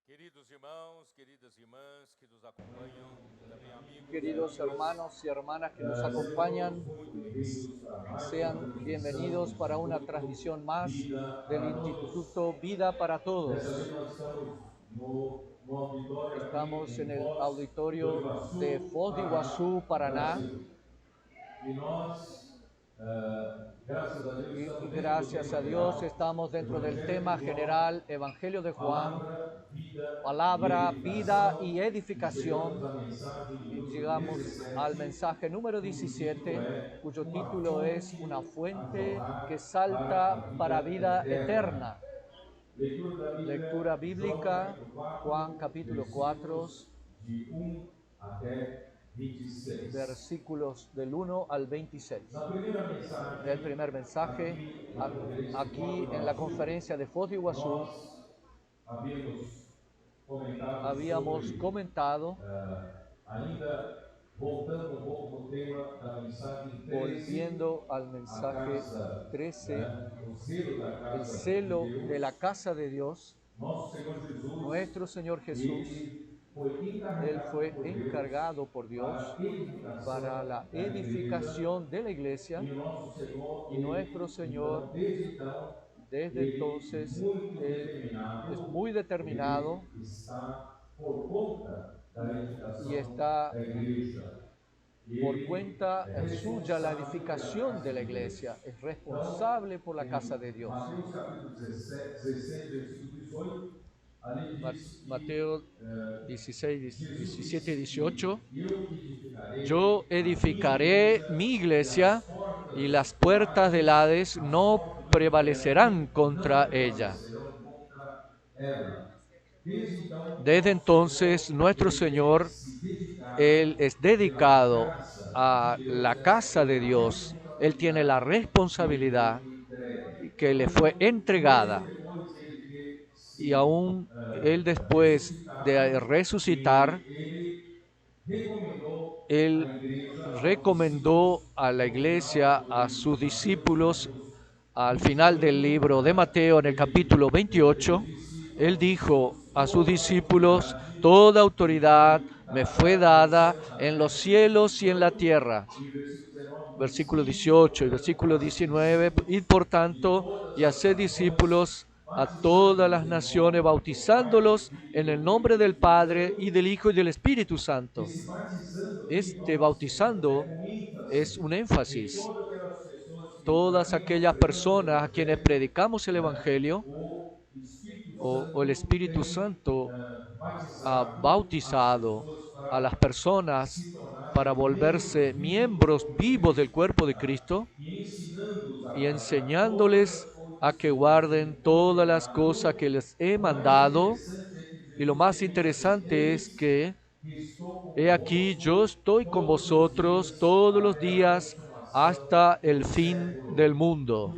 Queridos irmãos, queridas irmãs que nos acompanham, também amigos e Queridos amigas, hermanos y hermanas que nos acompañan, sejam muito bem-vindos para mais uma sean transmissão bienvenidos do para una Instituto transmisión más Vida del para Todos. Instituto Vida para Dessa vez Todos. nós estamos no auditório aqui Estamos em en el Foz do auditorio de Iguaçu, Foz de Paraná, Iguazú, Paraná, Brasil. E nós, graças a Deus, y estamos dentro do gracias tema a Dios geral, estamos dentro del Evangelho tema de João, general Evangelio de Juan, palavra, vida e palabra, vida y edificação. E chegamos edificación. à mensagem de Y número llegamos al 17, mensaje número cujo título 17, é cuyo Uma título es Una fonte a fuente que jorrar para salta a para vida vida eterna. eterna. Leitura da Lectura Bíblia, João bíblica, capítulo Juan 4, capítulo 4, versículos de até 26. versículos del 1 al 26. Na primeira mensagem, El primer mensaje, aqui na conferência de Foz aquí do en la Iguaçu, conferencia de Foz de Iguazú, nós havíamos comentado habíamos sobre, comentado, ainda voltando um pouco no tema da mensagem 13, volviendo al a mensaje casa, 13, o selo da el casa celo de de la Deus, casa de Dios, nosso Senhor Jesus, nuestro Señor Jesús. ele Él foi fue encargado por Dios para la edificación de la iglesia, e o nosso Senhor, y nuestro Señor desde entonces Él es muy determinado ele está por conta da edificação y está da igreja. por cuenta suya la edificación de la iglesia, es responsable por la casa de Dios. Mateus capítulo 16, versículo 18, ali diz que Mateo 16, 17 y 18. eu Yo edificaré mi iglesia y las puertas del Hades no prevalecerán contra ella. contra ela. Desde então, Desde entonces, nuestro Señor, Él es dedicado a la casa de Dios. Él tiene la responsabilidad que le fue entregada. Y aún Él, después de resucitar, Él recomendó a la iglesia, a sus discípulos, al final del libro de Mateo, en el capítulo 28, Él dijo a sus discípulos: toda autoridad me fue dada en los cielos y en la tierra. Versículo 18 y versículo 19, y por tanto, y haced discípulos a todas las naciones, bautizándolos en el nombre del Padre y del Hijo y del Espíritu Santo. Este bautizando es un énfasis. Todas aquellas personas a quienes predicamos el Evangelio, o el Espíritu Santo ha bautizado a las personas para volverse miembros vivos del cuerpo de Cristo y enseñándoles a que guarden todas las cosas que les he mandado. Y lo más interesante es que, he aquí, yo estoy con vosotros todos los días hasta el fin del mundo.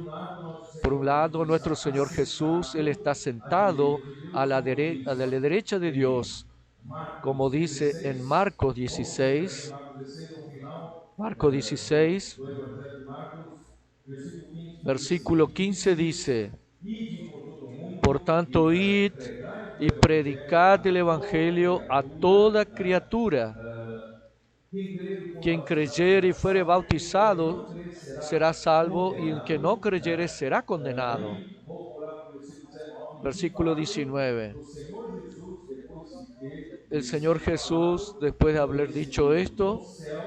Por un lado, nuestro Señor Jesús, Él está sentado a la derecha de Dios, como dice en Marcos 16, versículo 15 dice: por tanto, id y predicad el Evangelio a toda criatura. Quien creyere y fuere bautizado será salvo, y el que no creyere será condenado. Versículo 19. El Señor Jesús, después de haber dicho esto,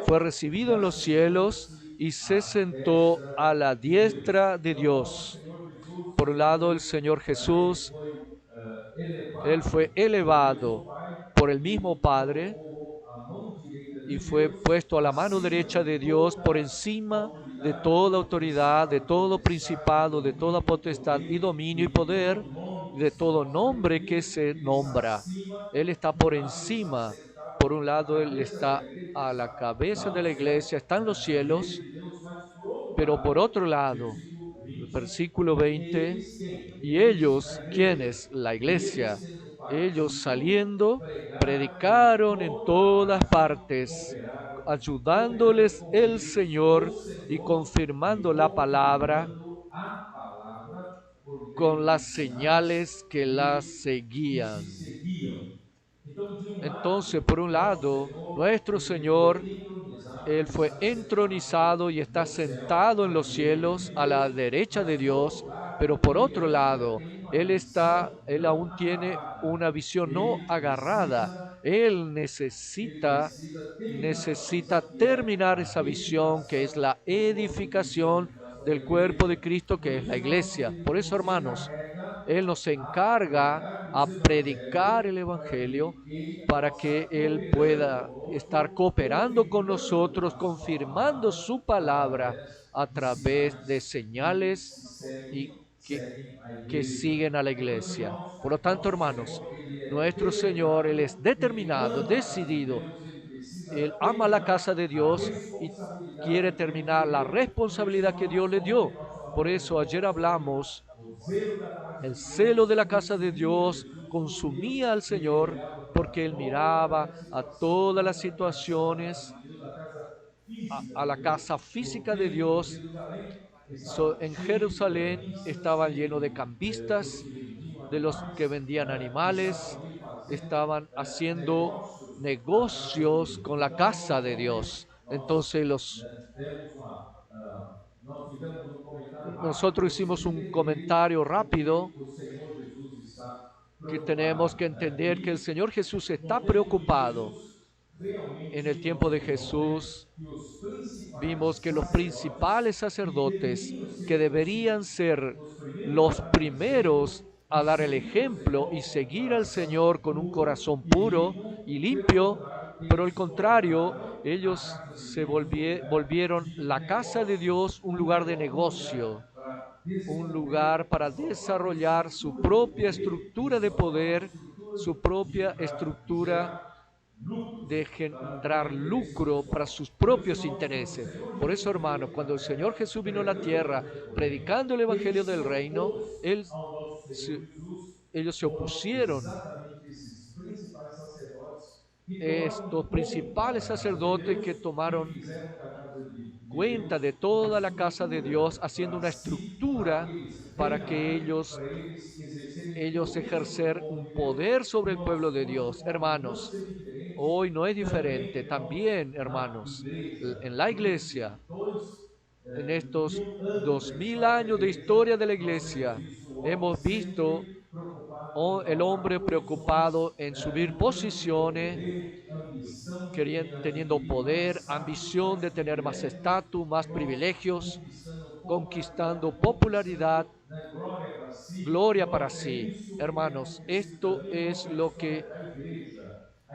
fue recibido en los cielos y se sentó a la diestra de Dios. Por un lado, el Señor Jesús, Él fue elevado por el mismo Padre y fue puesto a la mano derecha de Dios por encima de toda autoridad, de todo principado, de toda potestad y dominio y poder, de todo nombre que se nombra. Él está por encima. Por un lado, Él está a la cabeza de la iglesia, está en los cielos, pero por otro lado, el versículo 20, y ellos, ¿quiénes? La iglesia. Ellos saliendo, predicaron en todas partes, ayudándoles el Señor y confirmando la palabra con las señales que las seguían. Entonces, por un lado, nuestro Señor, Él fue entronizado y está sentado en los cielos a la derecha de Dios, pero por otro lado, Él aún tiene una visión no agarrada. Él necesita terminar esa visión que es la edificación del cuerpo de Cristo, que es la iglesia. Por eso, hermanos, Él nos encarga a predicar el Evangelio para que Él pueda estar cooperando con nosotros, confirmando su palabra a través de señales y que siguen a la iglesia. Por lo tanto, hermanos, nuestro Señor, Él es determinado, decidido. Él ama la casa de Dios y quiere terminar la responsabilidad que Dios le dio. Por eso ayer hablamos, el celo de la casa de Dios consumía al Señor porque Él miraba a todas las situaciones, a la casa física de Dios. En Jerusalén estaba lleno de cambistas, de los que vendían animales, estaban haciendo negocios con la casa de Dios. Entonces nosotros hicimos un comentario rápido que tenemos que entender que el Señor Jesús está preocupado. En el tiempo de Jesús vimos que los principales sacerdotes, que deberían ser los primeros a dar el ejemplo y seguir al Señor con un corazón puro y limpio, pero al contrario, ellos se volvieron la casa de Dios un lugar de negocio, un lugar para desarrollar su propia estructura de poder, su propia estructura de generar lucro para sus propios intereses. Por eso, hermano, cuando el Señor Jesús vino a la tierra predicando el Evangelio del Reino, se- ellos se opusieron. Estos principales sacerdotes que tomaron cuenta de toda la casa de Dios, haciendo una estructura para que ellos ejercer un poder sobre el pueblo de Dios. Hermanos, hoy no es diferente. También, hermanos, en la iglesia, en estos 2000 años de historia de la iglesia, hemos visto el hombre preocupado en subir posiciones, teniendo poder, ambición de tener más estatus, más privilegios, conquistando popularidad, gloria para sí. Hermanos, esto es lo que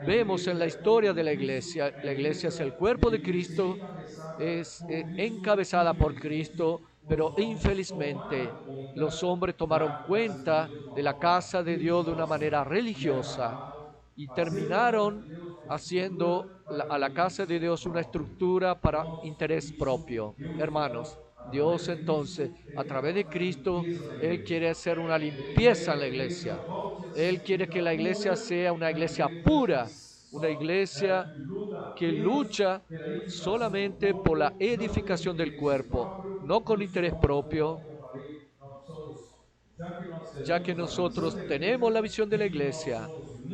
vemos en la historia de la iglesia. La iglesia es el cuerpo de Cristo, es encabezada por Cristo, pero infelizmente los hombres tomaron cuenta de la casa de Dios de una manera religiosa y terminaron haciendo a la casa de Dios una estructura para interés propio. Hermanos, Dios entonces, a través de Cristo, Él quiere hacer una limpieza en la iglesia. Él quiere que la iglesia sea una iglesia pura, una iglesia que lucha solamente por la edificación del cuerpo, no con interés propio, ya que nosotros tenemos la visión de la iglesia,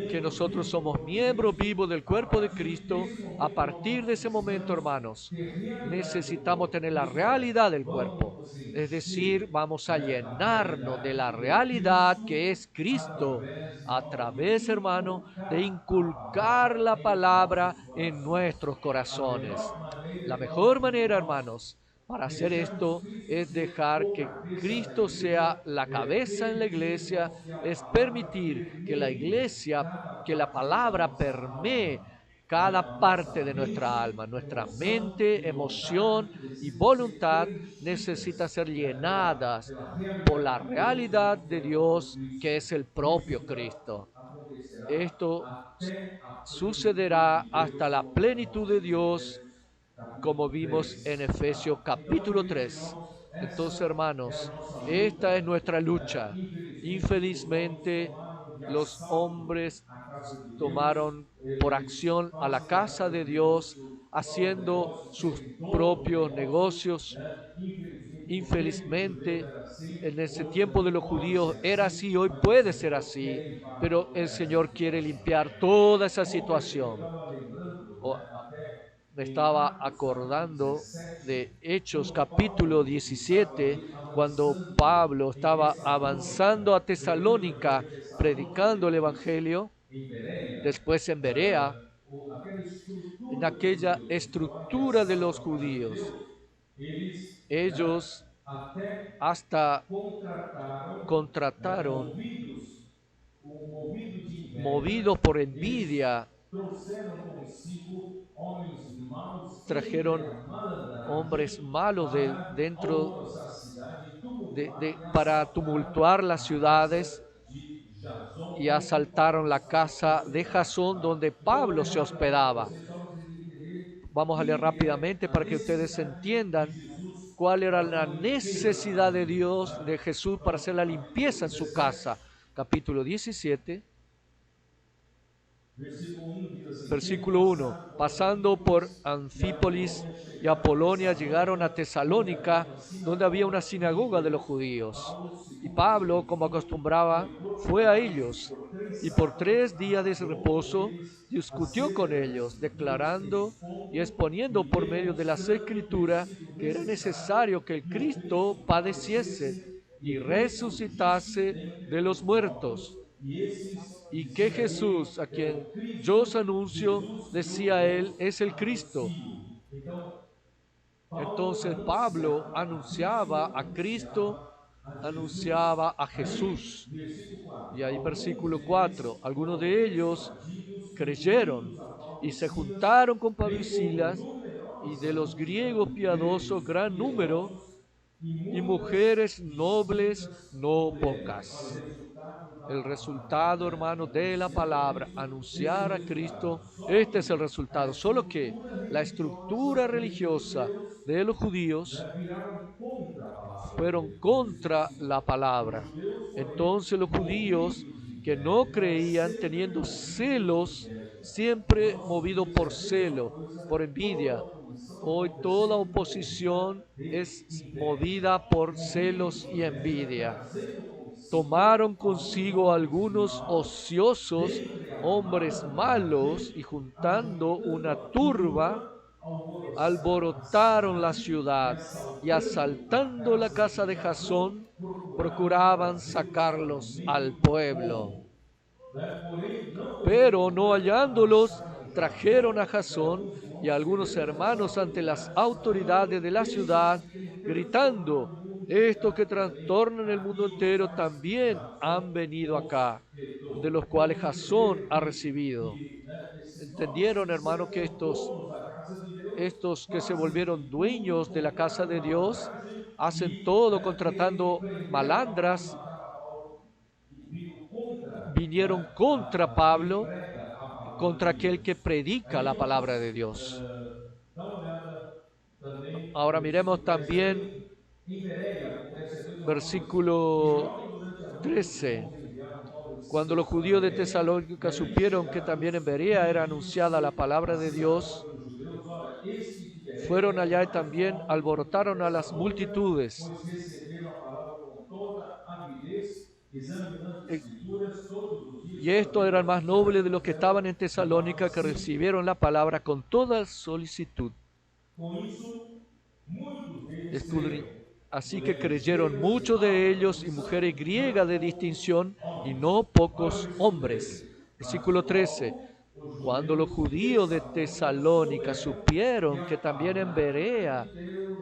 que nosotros somos miembros vivos del cuerpo de Cristo. A partir de ese momento, hermanos, necesitamos tener la realidad del cuerpo. Es decir, vamos a llenarnos de la realidad que es Cristo a través, hermano, de inculcar la palabra en nuestros corazones. La mejor manera, hermanos, para hacer esto es dejar que Cristo sea la cabeza en la iglesia, es permitir que la iglesia, que la palabra permee cada parte de nuestra alma, nuestra mente, emoción y voluntad necesita ser llenadas por la realidad de Dios que es el propio Cristo. Esto sucederá hasta la plenitud de Dios, como vimos en Efesios capítulo 3. Entonces, hermanos, esta es nuestra lucha. Infelizmente, los hombres tomaron por acción a la casa de Dios, haciendo sus propios negocios, Infelizmente, en ese tiempo de los judíos era así, hoy puede ser así, pero el Señor quiere limpiar toda esa situación. Me estaba acordando de Hechos capítulo 17, cuando Pablo estaba avanzando a Tesalónica predicando el Evangelio, después en Berea, en aquella estructura de los judíos. Ellos hasta contrataron, movidos por envidia, trajeron hombres malos dentro para tumultuar las ciudades y asaltaron la casa de Jasón donde Pablo se hospedaba. Vamos a leer rápidamente para que ustedes entiendan cuál era la necesidad de Dios, de Jesús, para hacer la limpieza en su casa. Capítulo 17. Versículo 1. Pasando por Anfípolis y Apolonia, llegaron a Tesalónica, donde había una sinagoga de los judíos. Y Pablo, como acostumbraba, fue a ellos, y por 3 días de reposo discutió con ellos, declarando y exponiendo por medio de las Escrituras que era necesario que el Cristo padeciese y resucitase de los muertos, y que Jesús, a quien yo os anuncio, decía él, es el Cristo. Entonces Pablo anunciaba a Cristo, anunciaba a Jesús. Y ahí versículo 4, algunos de ellos creyeron y se juntaron con Pablo y Silas, y de los griegos piadosos gran número, y mujeres nobles no pocas. El resultado, hermanos, de la palabra, anunciar a Cristo, este es el resultado. Solo que la estructura religiosa de los judíos fueron contra la palabra. Entonces los judíos que no creían, teniendo celos, siempre movido por celo, por envidia. Hoy toda oposición es movida por celos y envidia. Tomaron consigo algunos ociosos, hombres malos, y juntando una turba, alborotaron la ciudad y asaltando la casa de Jasón, procuraban sacarlos al pueblo. Pero no hallándolos, trajeron a Jasón y a algunos hermanos ante las autoridades de la ciudad, gritando: estos que trastornan el mundo entero también han venido acá, de los cuales Jasón ha recibido. ¿Entendieron, hermano, que estos que se volvieron dueños de la casa de Dios hacen todo contratando malandras? Vinieron contra Pablo, contra aquel que predica la palabra de Dios. Ahora miremos también versículo 13. Cuando los judíos de Tesalónica supieron que también en Berea era anunciada la palabra de Dios, fueron allá y también alborotaron a las multitudes. Y estos eran más nobles de los que estaban en Tesalónica, que recibieron la palabra con toda solicitud. Así que creyeron muchos de ellos, y mujeres griegas de distinción, y no pocos hombres. Versículo 13. Cuando los judíos de Tesalónica supieron que también en Berea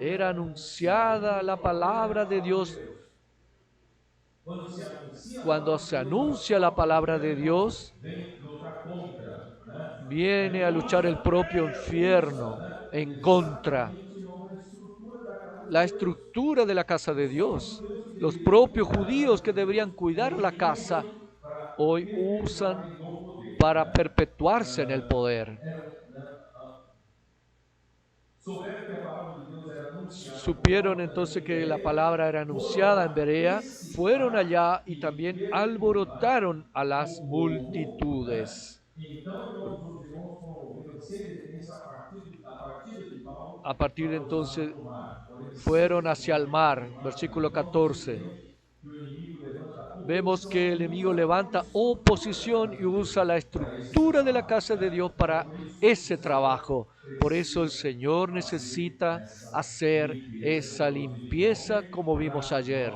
era anunciada la palabra de Dios, cuando se anuncia la palabra de Dios, viene a luchar el propio infierno en contra. La estructura de la casa de Dios, los propios judíos que deberían cuidar la casa, hoy usan para perpetuarse en el poder. Supieron entonces que la palabra era anunciada en Berea, fueron allá y también alborotaron a las multitudes. A partir de entonces fueron hacia el mar, versículo 14. Vemos que el enemigo levanta oposición y usa la estructura de la casa de Dios para ese trabajo. Por eso el Señor necesita hacer esa limpieza como vimos ayer,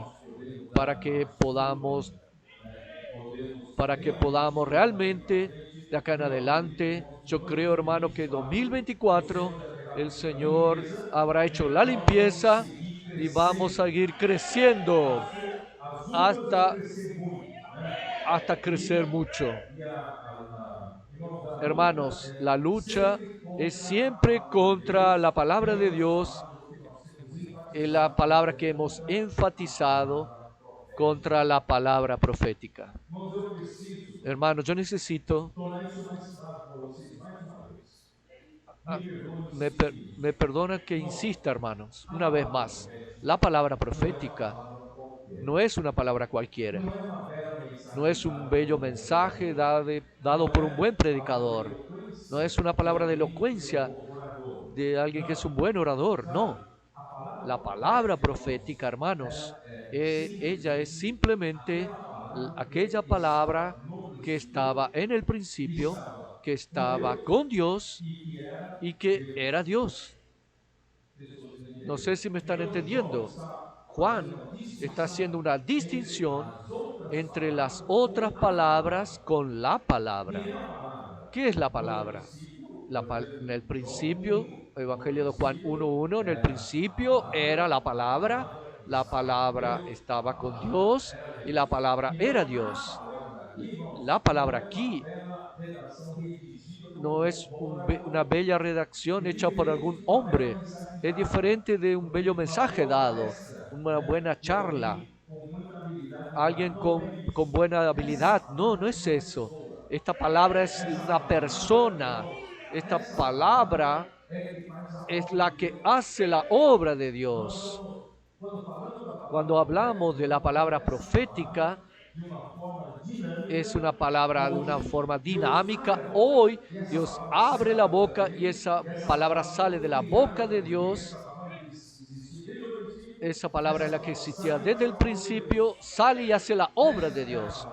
para que podamos realmente de acá en adelante, yo creo, hermano, que 2024 el Señor habrá hecho la limpieza y vamos a seguir creciendo hasta crecer mucho. Hermanos, la lucha es siempre contra la palabra de Dios, la palabra que hemos enfatizado, contra la palabra profética. Hermanos, yo necesito, me perdona que insista, hermanos, una vez más, la palabra profética no es una palabra cualquiera. No es un bello mensaje dado por un buen predicador. No es una palabra de elocuencia de alguien que es un buen orador. No. La palabra profética, hermanos, ella es simplemente aquella palabra que estaba en el principio, que estaba con Dios y que era Dios. No sé si me están entendiendo. Juan está haciendo una distinción entre las otras palabras con la palabra. ¿Qué es la palabra? En el principio, Evangelio de Juan 1:1, en el principio era la palabra estaba con Dios y la palabra era Dios. La palabra aquí no es una bella redacción hecha por algún hombre, es diferente de un bello mensaje dado, una buena charla, alguien con buena habilidad. No, no es eso. Esta palabra es una persona. Esta palabra es la que hace la obra de Dios. Cuando hablamos de la palabra profética, es una palabra de una forma dinámica. Hoy Dios abre la boca y esa palabra sale de la boca de Dios. Esa palabra es la que existía desde el principio, sale y hace la obra de Dios.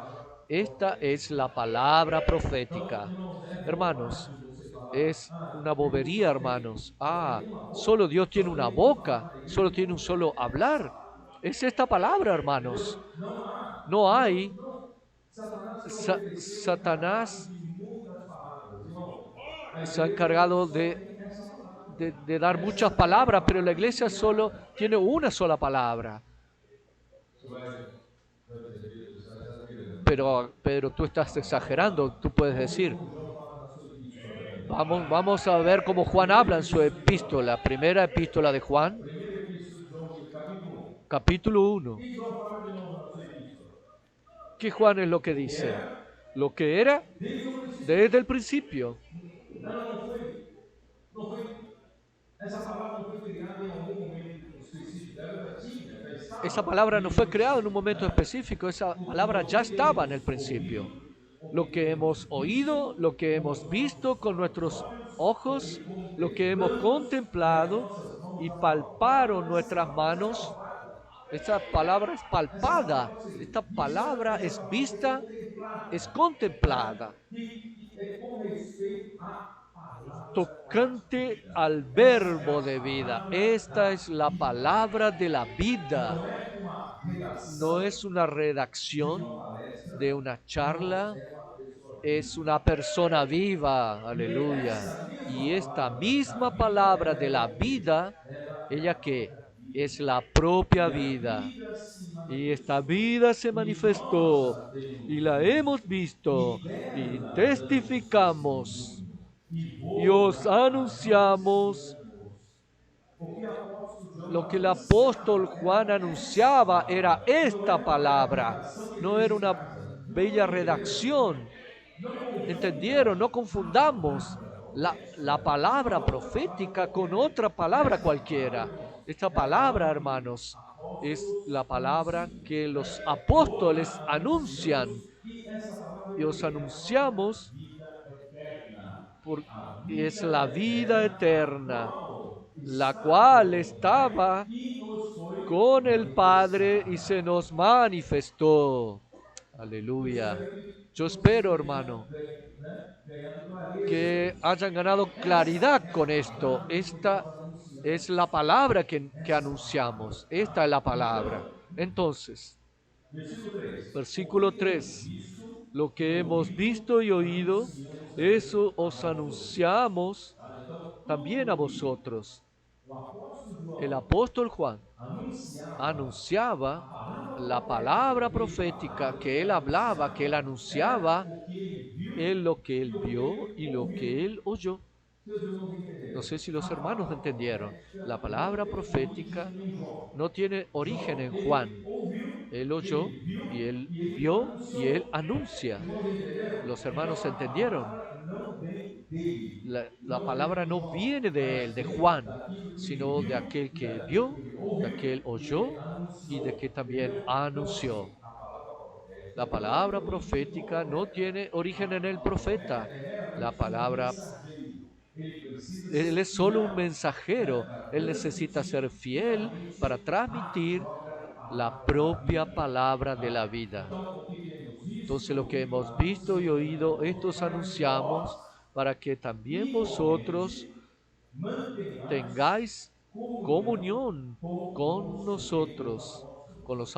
Esta es la palabra profética. Hermanos, es una bobería, hermanos. Solo Dios tiene una boca, solo tiene un solo hablar. Es esta palabra, hermanos. No hay. Satanás se ha encargado de dar muchas palabras, pero la iglesia solo tiene una sola palabra. Pero tú estás exagerando, tú puedes decir. Vamos a ver cómo Juan habla en su epístola, primera epístola de Juan, capítulo 1. ¿Qué Juan es lo que dice? Lo que era desde el principio. Esa palabra no fue creada en un momento específico, esa palabra ya estaba en el principio. Lo que hemos oído, lo que hemos visto con nuestros ojos, lo que hemos contemplado y palparon nuestras manos, esta palabra es palpada, esta palabra es vista, es contemplada, tocante al verbo de vida. Esta es la palabra de la vida. No es una redacción de una charla, es una persona viva, aleluya. Y esta misma palabra de la vida, ella que es la propia vida. Y esta vida se manifestó y la hemos visto y testificamos y os anunciamos. Lo que el apóstol Juan anunciaba era esta palabra, no era una bella redacción. ¿Entendieron? No confundamos la palabra profética con otra palabra cualquiera. Esta palabra, hermanos, es la palabra que los apóstoles anuncian. Y os anunciamos porque es la vida eterna. la cual estaba e nos foi con el Padre y manifestada. se nos manifestó. Eu Aleluya. espero que Yo vocês espero, estejam hermano, ganhando clareza que nisso. hayan ganado Essa claridad é a con esto. palavra que Esta nós anunciamos. es la palabra que Essa é a palavra. anunciamos. Esta es Tá? la palabra. Então, Entonces, versículo 3. O versículo que temos 3. visto Lo e que hemos ouvido, visto y oído, anunciamos também eso a os vós. anunciamos Tá? Então, también a tudo que vosotros. o apóstolo El João apóstol Juan anunciava a anunciaba palavra la profética palabra que ele profética falava, que que él ele hablaba, que él anunciava, era anunciaba, o que ele viu en lo que e él o que vio ele y lo que ouviu. él oyó. Seus irmãos No entenderam? sé si A los hermanos palavra entendieron. La profética não palabra tem profética origem em João. no tiene origen João, en ele Juan. ouviu, Él oyó ele viu y él e ele vio y él anunciou. anuncia. Irmãos entenderam? Los Então hermanos a entendieron. palavra não vem dele, La não vem palabra de no João, viene de él, mas de vem Juan, daquilo que ele sino de viu aquel e que daquilo vio, que ele de ouviu aquel e ele oyó y de que anunciou. también Entendeu? Então, anunció. assim, a palavra La profética não tem palabra origem em profética João. no tiene origen en el profeta. La Meramente um palabra, mensageiro. Ele precisa él ser es solo un fiel, mensajero. para Él necesita ser transmitir fiel para fielmente a transmitir própria la palavra da propia vida. palabra de la Tá? vida. Então, o que temos visto Entonces e lo que ouvido, hemos visto y oído, anunciamos estos para que anunciamos vós, para que también vosotros igualmente, mantenhais tengáis comunhão comunión com con os nosotros, apóstolos. con los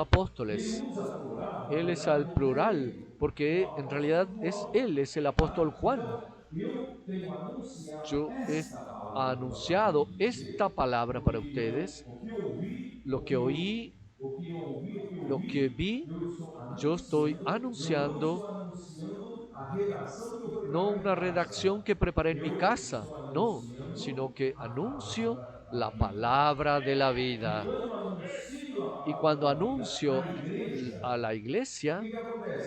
Ele apóstoles. usa plural, Él na es al verdade não é plural, ele, porque o en realidad apóstolo es João. Él, es el apóstol Tá? Juan. Então, eu tenho anunciado Yo he esta palavra anunciado para esta vocês, palabra para ustedes, o que ouvi, lo que oí, o que ouvi, o que lo que ouvi, vi, eu estoy não anunciando, estou anunciando a redação que eu no preparei em una casa. redacción que preparé en mi Eu casa, estou no, anunciando sino que a anuncio palavra da la vida. palabra de la E vida. quando anuncio a Y palavra cuando da vida anuncio à igreja, a la o iglesia, que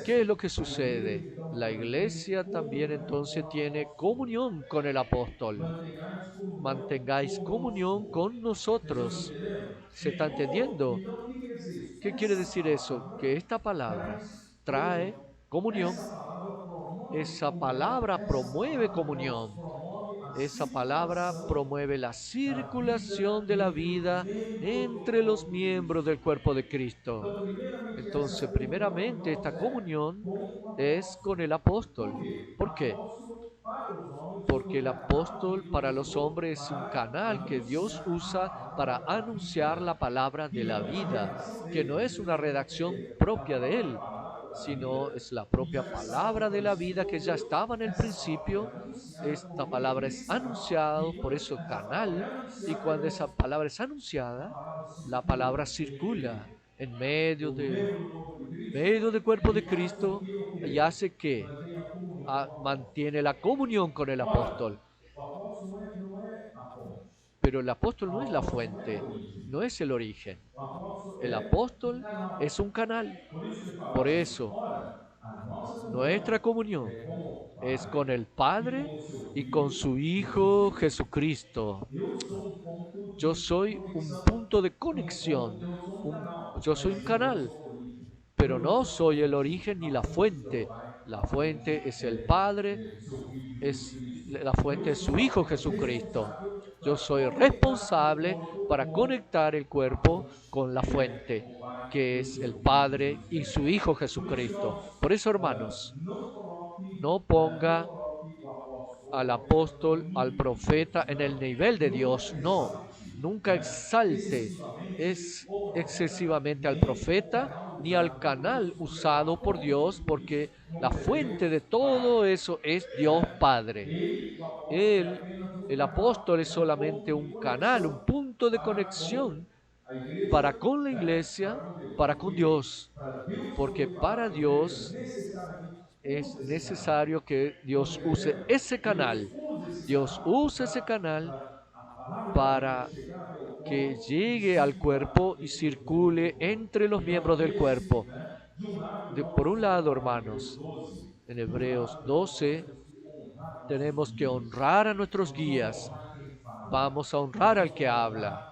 ¿qué acontece? es lo que A igreja, sucede? então, La também iglesia también comunhão entonces com o tiene apóstolo. comunión con el apóstol. Mantenhais comunhão Mantengáis comunión conosco. con Vocês estão nosotros. entendendo? ¿Se está entendiendo? Então, o que quer dizer isso? ¿Qué quiere Essa decir eso? palavra Que esta palabra traz trae comunhão. comunión. Esa palabra promueve comunión. Promove a Esa palabra circulação promueve la circulación de la vida entre los do miembros del cuerpo de Cristo. Então, primeiramente, Entonces, essa primeramente, esta comunión es con el apóstol. ¿Por qué? apóstolo para os homens, Porque el apóstol para los hombres es un canal que Dios usa para anunciar la palabra de la vida, que no es una redacción propia de él, sino es la propia palabra de la vida que ya estaba en el principio. Esta palabra es anunciada, por eso canal, y cuando esa palabra es anunciada, la palabra circula en medio del cuerpo de Cristo y hace que mantiene la comunión con el apóstol. o apóstolo não é a fonte. Pero el apóstol no es la fuente, no es el origen. O apóstolo El apóstol es un canal. por isso que fala, Por eso, ora, a nossa nuestra comunión es con el Padre y con su Hijo Jesucristo. eu sou o ponto Yo soy un punto de conexión, yo soy un canal, pero no soy el origen ni la fuente. La fuente es el Padre, la fuente es su Hijo Jesucristo. Yo soy responsable para conectar el cuerpo con la fuente, que es el Padre y su Hijo Jesucristo. Por eso, hermanos, no ponga al apóstol, al profeta en el nivel de Dios, no. Nunca exalte excesivamente al profeta ni al canal usado por Dios, porque la fuente de todo eso es Dios Padre. El apóstol es solamente un canal, un punto de conexión para con la iglesia, para con Dios, porque para Dios es necesario que Dios use ese canal. Dios usa ese canal para que llegue al cuerpo y circule entre los miembros del cuerpo. Por un lado, hermanos, en Hebreos 12 tenemos que honrar a nuestros guías. Vamos a honrar al que habla.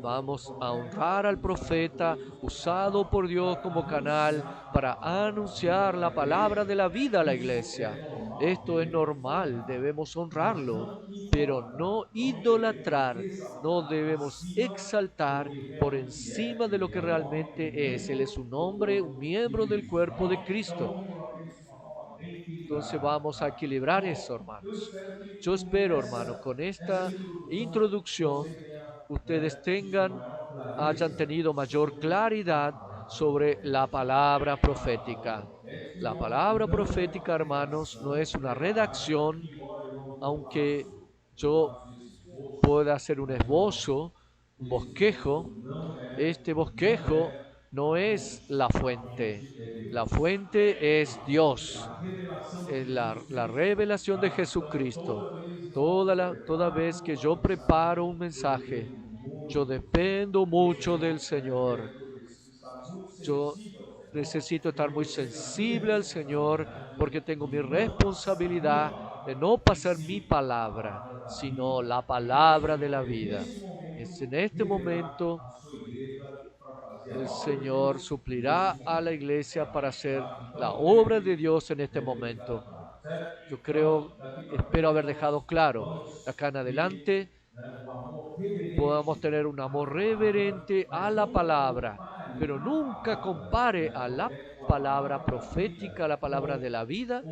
Vamos a honrar al profeta usado por Dios como canal para anunciar la palabra de la vida a la iglesia. Esto es normal, debemos honrarlo, pero no idolatrar, no debemos exaltar por encima de lo que realmente es. Él es un hombre, un miembro del cuerpo de Cristo. Então vamos ver isso de uma forma bem Entonces equilibrada, vamos a tá? equilibrar eso, Bom, eu hermanos. espero que Yo com espero, hermano, con essa esta introdução você introducción tenha, ustedes né, tido tengan, maior hayan clareza tenido mayor sobre a claridad palavra sobre la profética. palabra A palavra profética. profética La então, palabra não é profética, uma hermanos, no pregação es una preparada, redacción, embora aunque eu yo faço esse esforço, pueda hacer un mas não, esbozo, un esse bosquejo. esforço não Este não bosquejo é no es la a fuente. fonte é La Deus. fuente es Dios, A revelação de es Jesus la Cristo, revelación de tá? Então, Jesucristo. toda vez que eu Toda vez preparo que yo uma mensagem, preparo un eu mensaje, dependo yo muito dependo do mucho del Senhor, né? Señor. Eu preciso estar muito Yo sensível ao Senhor, necesito estar muy porque é a minha sensible al Señor responsabilidade porque tengo mi de não passar a minha responsabilidad de palavra, no e pasar mi sim a palabra, palavra da sino vida. la E que o palabra de la Senhor, vida. nesse Es momento, en este moverá momento a sua igreja para fazer a el obra de Señor Deus suplirá nesse a la momento. iglesia para Tá? hacer Tá? la Então, eu creio obra de que Dios en este deve ter ficado momento. claro, certo? Yo creo, Então, daqui para espero frente, haber nós dejado claro. De vamos acá en ter, adelante né, um amor podamos reverente tener un à amor palavra, reverente a mas la não palabra, compare pero a nunca palavra, compare né, a la profética com a palabra palavra da profética, vida la palabra de com la vida,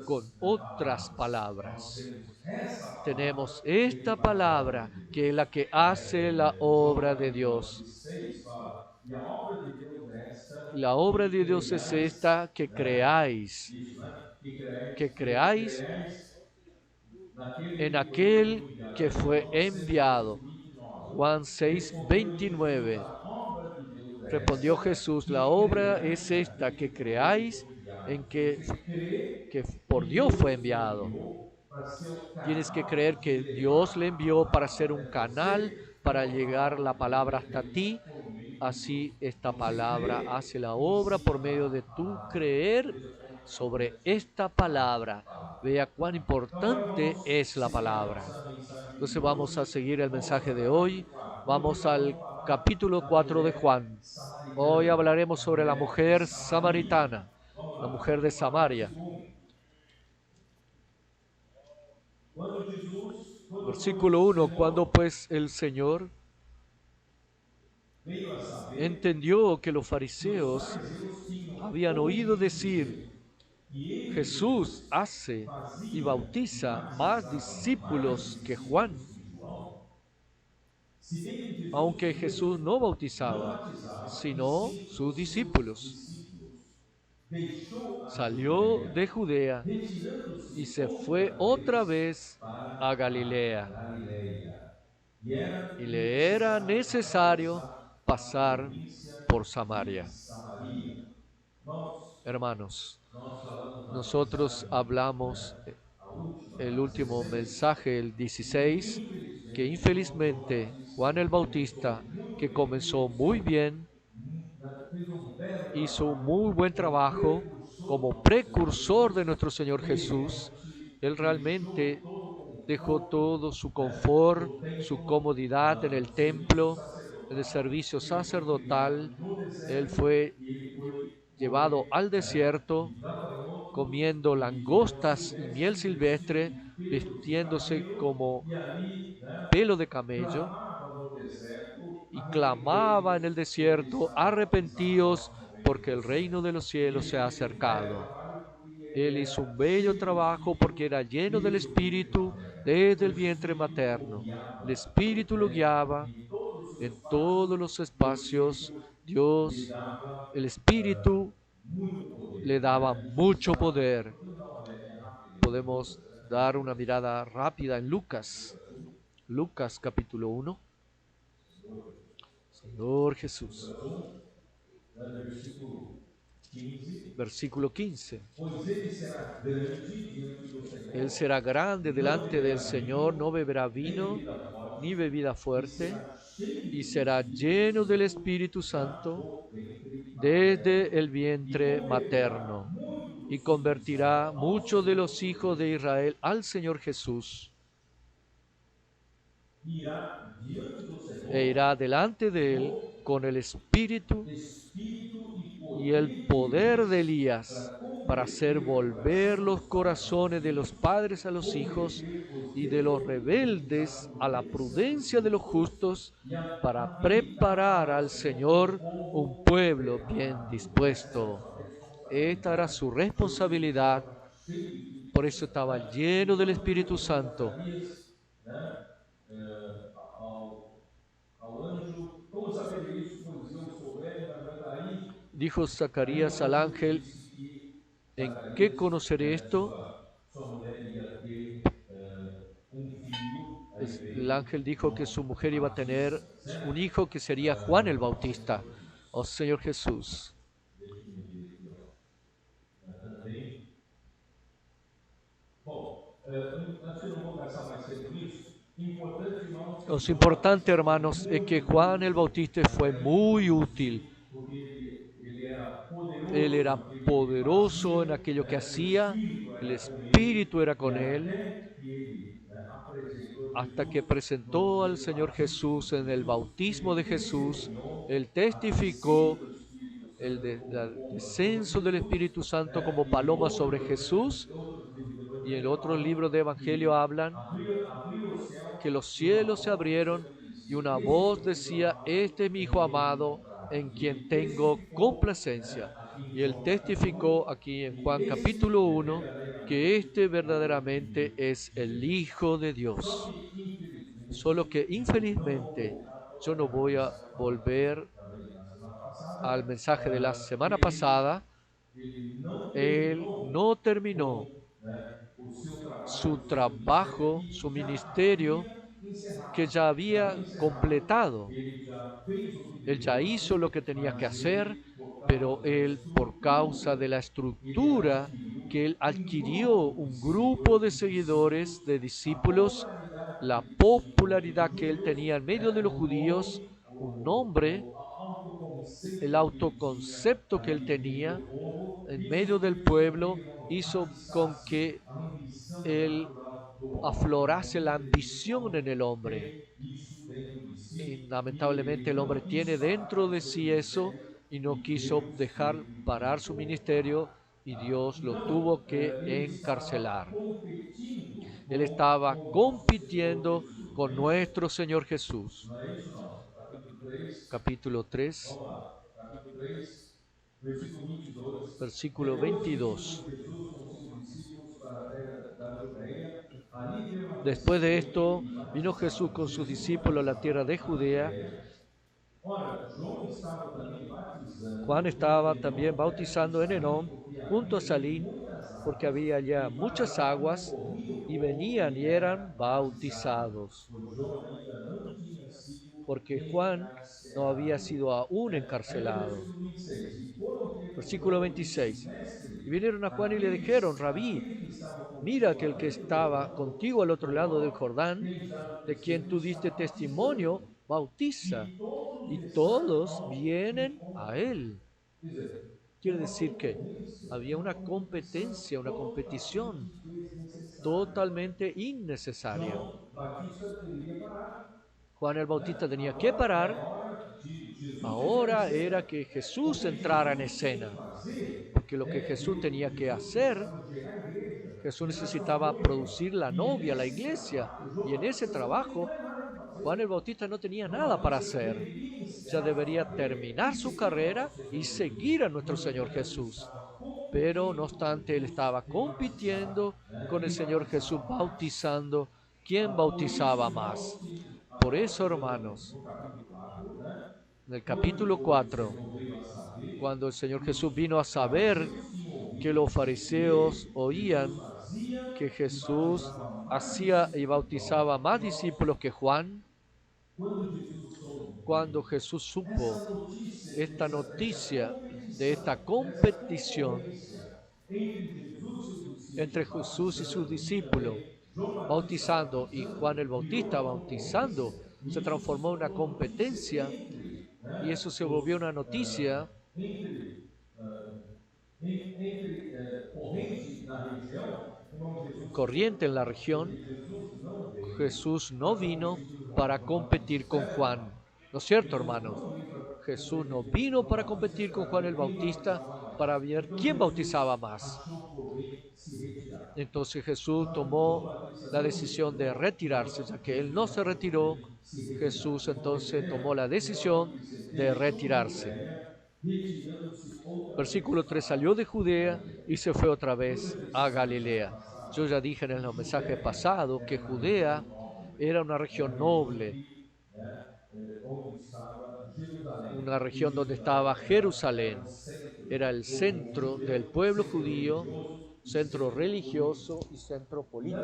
con outras, né, otras palavras. Nós palabras. temos essa Tenemos palavra que esta faz a obra palabra de que es Deus. la que hace la João obra de capítulo Dios. 6 fala, e a obra de Deus é Y esta, la obra que de Dios es creiais, esta, que né, creáis, isso, né, que que creáis creiais en naquele que foi aquel enviado. que Aí, fue João 6, enviado. 29. Juan 6, Respondeu Jesus, 29. a obra de Deus é Respondió esta, Jesús, la que obra es creiais esta, naquele que que por ele creáis foi enviado. en Você crê que por que Dios fue Deus o enviado. enviou para ser o Tienes que canal creer de que Dios le levar a envió para palavra ser un até canal você, para como a llegar la palavra de palabra Deus hasta chega ti. por meio de Jesus. Así esta Então você palabra crê hace la em obra por cima medio da de tu palavra. creer Veja como que sobre acontece esta a palabra. palavra. Vea cuán Então agora importante vamos es la seguir a palabra. nossa mensagem de Entonces vamos a hoje. seguir el Vamos mensaje para de o capítulo hoy. 4. Hoje Vamos nós vamos al falar capítulo da 4 de mulher Juan. Hoy samaritana, hablaremos da sobre la mulher de mujer Samaria. samaritana, Vamos la lá, mujer de vamos para o Samaria. verso 1. Versículo 1. Cuando pues el Señor veio a saber entendió que los que os fariseos fariseus tinham habían oído ouvido decir, dizer que ele, Jesús Jesus, hace y fazia e bautiza más batizava discípulos mais que Juan, discípulos que João. Se bem que aunque Jesus Jesús mesmo no não bautizaba, batizava, e sino sim sus os seus discípulos. discípulos. Deixou a Salió Judéia, de Judea y retirando-se se fue outra otra vez vez para a a Galilea, Galileia. E era y le era necesario atravessar a pasar província por de Samaria. Samaria. Irmãos, Hermanos, nós falamos na nosotros mensagem, hablamos né, a última, el a último 16, mensaje, el 16, que infelizmente Juan el Bautista, que comenzó muy bien, fez belo hizo un trabalho muy buen como trabajo como precursor do Senhor precursor de Jesus. nuestro Señor Ele Jesús. realmente Él deixou realmente todo o dejó conforto, todo su né, confort, do su templo, comodidad en el do serviço templo, en el sacerdotal. servicio Ele foi criado sacerdotal. no Él deserto fue e ele foi llevado comer, al né, desierto de gafanhotos comiendo e mel langostas y miel silvestre, silvestre, vestido de pelos de vistiéndose camelo, como e ali, né, pelo de camello, clamava no deserto: y clamaba en el arrependei-vos, porque desierto, está profetizado arrepentidos, vosso reino porque dos el reino céus. de los E cielos ele se ha fez um belo acercado. trabalho porque Él ele hizo un era bello cheio do trabajo porque Espírito era lleno del desde o ventre Espíritu materno. desde O el vientre Espírito o materno. El guiava, Espíritu lo guiaba em todos os seus en todos passos, los e o espacios. Espírito lhe Dios, dava el Espíritu muito poder, le daba né? Isso mucho está. poder. Podemos dar uma olhadinha rápida em Podemos Lucas, né? dar una mirada rápida en Lucas. Lucas capítulo 1. Señor Jesús. Versículo 15. Versículo 15. Pois ele será grande diante do Senhor, Él será grande não delante del beberá Señor, vinho, no beberá nem vino bebida forte, ni bebida e fuerte, será cheio y do será Espírito lleno del Santo Espíritu já Santo do ventre materno, desde el e vientre converterá materno, muitos y dos filhos de convertirá Israel ao muchos de Senhor los hijos de Jesus. Israel al Señor Jesús, Irá diante do Senhor e irá delante de él com con el Espíritu espírito y el poder de Elías, para para hacer volver los corazones de los padres a los hijos y de los rebeldes a la prudencia de los justos, para preparar al Señor un pueblo bien dispuesto. Esta era su responsabilidad, por eso estaba lleno del Espíritu Santo. Né, ao anjo, como saber isso? Pois eu souber, na verdade, aí Dijo Zacarías al ángel, disse que ¿en qué conoceré esto? sua mulher ia ter filho, aí El veio ángel dijo que su mujer iba a tener certo? un hijo que sería Juan el Bautista, o Señor Jesús. Deixa eu medir aqui, ó. Também. Bom, antes que eu não vou gastar mais tempo nisso, importante, irmãos, Lo importante, hermanos, es que Juan el Bautista fue muy útil. porque ele era poderoso, Él era poderoso en aquello que hacía, el Espíritu era con él, até que ele apresentou hasta que presentó al Señor Jesús en el bautismo de Jesús. Él testificó el descenso del Espíritu Santo como paloma sobre Jesús, y en otros libros de Evangelio hablan abriu o céu que los cielos se abrieron y una voz decía: este es mi Hijo amado, en quien tengo complacencia. Y él testificó aquí en Juan capítulo 1 que este verdaderamente es el Hijo de Dios. Solo que infelizmente yo no voy a volver al mensaje de la semana pasada. Él no terminó su trabajo, su ministerio, que ya había completado. Él ya hizo lo que tenía que hacer, pero él, por causa de la estructura que él adquirió, un grupo de seguidores, de discípulos, la popularidad que él tenía en medio de los judíos, un nombre, el autoconcepto que él tenía en medio del pueblo, hizo con que él aflorase la ambición en el hombre. Y lamentablemente el hombre tiene dentro de sí eso y no quiso dejar parar su ministerio, y Dios lo tuvo que encarcelar. Él estaba compitiendo con nuestro Señor Jesús. Capítulo 3, versículo 22. Después de esto, vino Jesús con sus discípulos a la tierra de Judea. Juan estaba también bautizando en Enón, junto a Salim, porque había ya muchas aguas, y venían y eran bautizados. Porque Juan no había sido aún encarcelado. Versículo 26. Y vinieron a Juan y le dijeron: Rabí, mira que el que estaba contigo al otro lado del Jordán, de quien tú diste testimonio, bautiza, y todos vienen a él. Quiere decir que había una competencia, una competición totalmente innecesaria. Juan el Bautista tenía que parar. Ahora era que Jesús entrara en escena, porque lo que Jesús tenía que hacer, Jesús necesitaba producir la novia, la iglesia, y en ese trabajo Juan el Bautista no tenía nada para hacer. Ya debería terminar su carrera y seguir a nuestro Señor Jesús. Pero no obstante, él estaba compitiendo con el Señor Jesús, bautizando. ¿Quién bautizaba más? Por eso, hermanos, en el capítulo 4, cuando el Señor Jesús vino a saber que los fariseos oían que Jesús hacía y bautizaba más discípulos que Juan, cuando Jesús supo esta noticia de esta competición entre Jesús y sus discípulos, bautizando, y Juan el Bautista bautizando, se transformó en una competencia, y eso se volvió una noticia corriente en la región. Jesús no vino para competir con Juan. ¿No es cierto, hermanos? Jesús no vino para competir con Juan el Bautista, para ver quién bautizaba más. Entonces Jesús tomó la decisión de retirarse, ya que él no se retiró. Jesús entonces tomó la decisión de retirarse. Versículo 3, salió de Judea y se fue otra vez a Galilea. Yo ya dije en el mensaje pasado que Judea era una región noble, una región donde estaba Jerusalén. Era el centro del pueblo judío, centro religioso y centro político.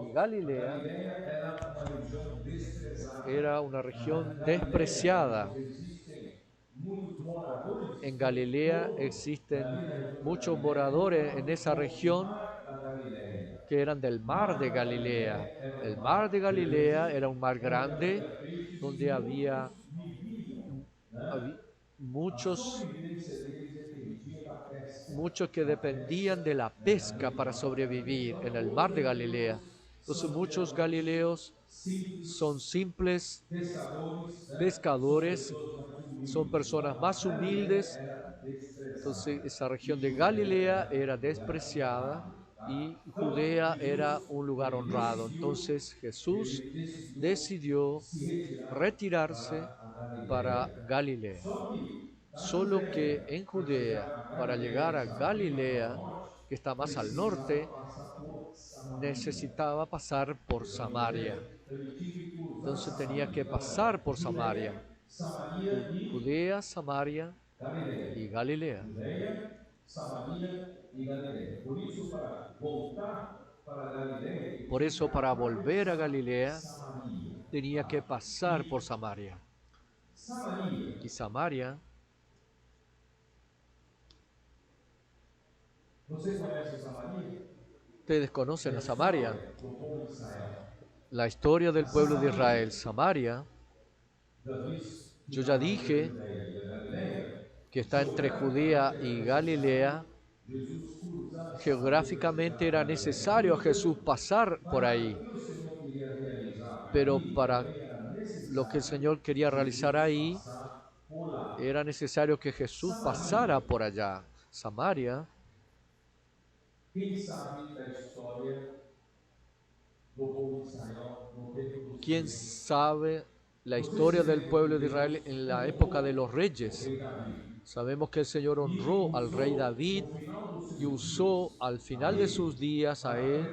Y Galilea era una región despreciada. En Galilea existen muchos moradores en esa región que eran del mar de Galilea. El mar de Galilea era un mar grande donde había muchos que dependían de la pesca para sobrevivir en el mar de Galilea. Entonces muchos galileos son simples pescadores, son personas más humildes. Entonces esa región de Galilea era despreciada y Judea era un lugar honrado. Entonces Jesús decidió retirarse para Galilea. Solo que en Judea, para llegar a Galilea, que está más al norte, necesitaba pasar por Samaria. Entonces tenía que pasar por Samaria. Judea, Samaria y Galilea. Por eso, para volver a Galilea, tenía que pasar por Samaria. Y Samaria, ustedes conocen a Samaria, la historia del pueblo de Israel. Samaria, yo ya dije que está entre Judea y Galilea. Geográficamente era necesario a Jesús pasar por ahí, pero para lo que el Señor quería realizar ahí, era necesario que Jesús pasara por allá. Samaria, ¿quién sabe la historia del pueblo de Israel en la época de los reyes? Sabemos que el Señor honró al rey David y usó al final de sus días a él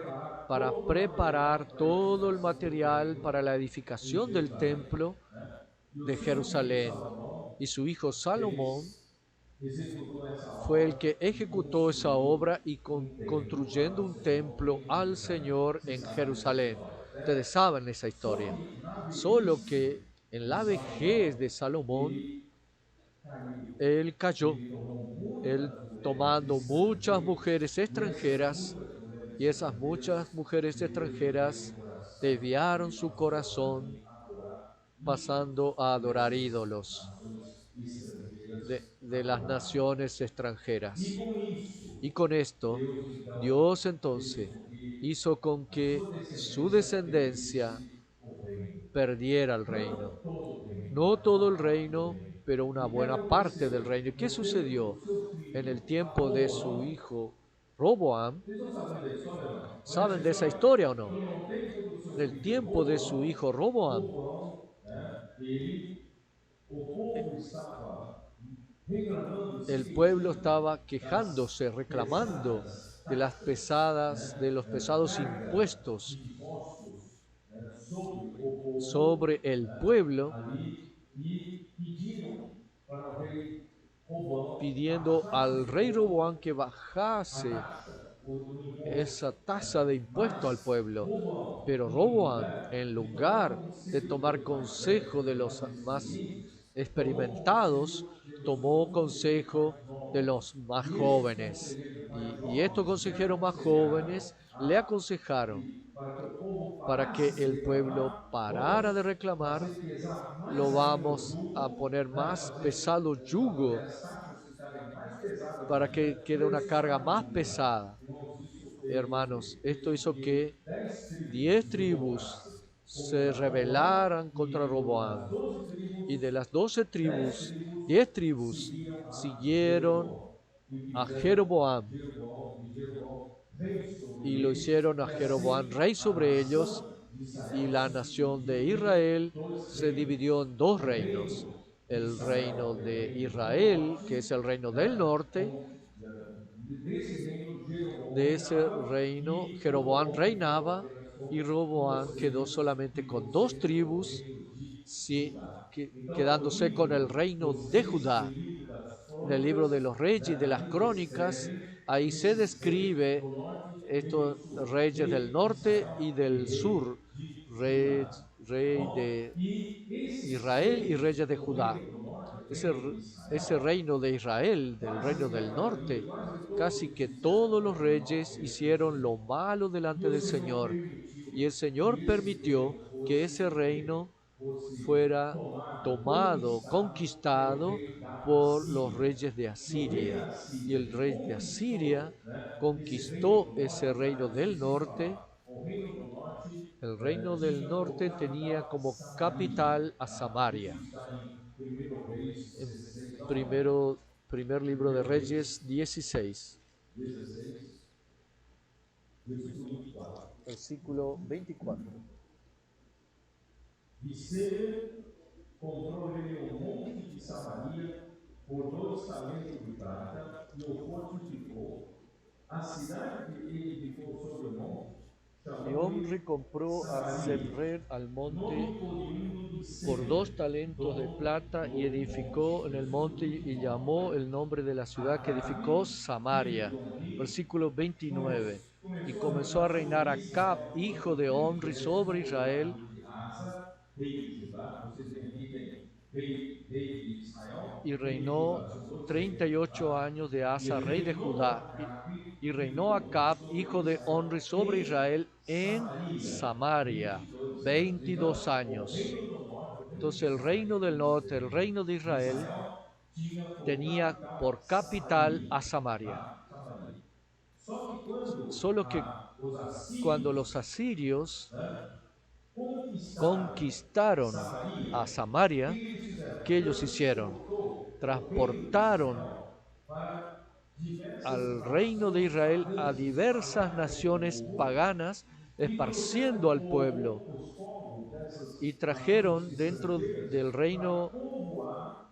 para preparar todo el material para la edificación del templo de Jerusalén. Y su hijo Salomón fue el que ejecutó esa obra y construyendo un templo al Señor en Jerusalén. Ustedes saben esa historia. Solo que en la vejez de Salomón, él cayó, él tomando muchas mujeres extranjeras, y esas muchas mujeres extranjeras desviaron su corazón pasando a adorar ídolos de las naciones extranjeras. Y con esto, Dios entonces hizo con que su descendencia perdiera el reino. No todo el reino, pero una buena parte del reino. ¿Y qué sucedió en el tiempo de su hijo Roboam? ¿Saben de esa historia o no? En el tiempo de su hijo Roboam, el pueblo estaba quejándose, reclamando de los pesados impuestos sobre el pueblo, pidiendo al rey Roboam que bajase esa tasa de impuesto al pueblo. Pero Roboam, en lugar de tomar consejo de los más experimentados, tomó consejo de los más jóvenes. Y estos consejeros más jóvenes le aconsejaron para que el pueblo parara de reclamar, lo vamos a poner más pesado yugo para que quede una carga más pesada. Hermanos, esto hizo que 10 tribus se rebelaran contra Roboam. Y de las 12 tribus, 10 tribus siguieron a Jeroboam y lo hicieron a Jeroboam rey sobre ellos, y la nación de Israel se dividió en dos reinos: el reino de Israel, que es el reino del norte. De ese reino Jeroboam reinaba, y Roboam quedó solamente con dos tribus, quedándose con el reino de Judá. En el libro de los Reyes y de las Crónicas, ahí se describe estos reyes del norte y del sur, rey de Israel y reyes de Judá. Ese, ese reino de Israel, del reino del norte, casi que todos los reyes hicieron lo malo delante del Señor, y el Señor permitió que ese reino fuera tomado, conquistado por los reyes de Asiria. Y el rey de Asiria conquistó ese reino del norte. El reino del norte tenía como capital a Samaria. En primer libro de Reyes 16, versículo 24. Viseu comprou ele monte de Samaria por 2 talentos de prata e o fortificou. A cidade que ele edificou sobre o monte Y chamou-lhe Omri compró a Samaria, Semrer al monte nome oriundo de por Sem, 2 talentos de plata, y edificó en el monte, y llamó el nombre de la ciudad que edificó Acarabe, filho Samaria. de Omri, Versículo 29. Y começou a comenzó a reinar reinar sobre Acab, Israel hijo por de 30 Omri, anos sobre no Israel, reinado de Asa, rei de Judá. Vocês entendem? Rei de Israel, y rei de reinó Judá. São dois reis, 38 tá? años de E Asa, rey de reinou Judá. Acabe, Y reinó rei Acab, sobre hijo de Israel, Omri, sobre em Israel en Samaria, Samaria, 22 anos. 22 Então, o años. reino do norte, o reino Entonces de el reino Israel, del norte, el reino de de Israel, Israel, tinha por tenía capital por capital Samaria, a Samaria. tá? Samaria. Só que quando Solo que os cuando los assírios, asirios né, conquistaram conquistaron a Samaria, o que Samaria, eles ¿qué fizeram? ellos hicieron? Transportou o reino de Transportaron Israel para diversas al reino de nações Israel a pagãs. diversas Espalharam o naciones povo paganas, e trouxeram esparciendo al pueblo, os povos y dessas nações trajeron dentro del estrangeiras para reino povoar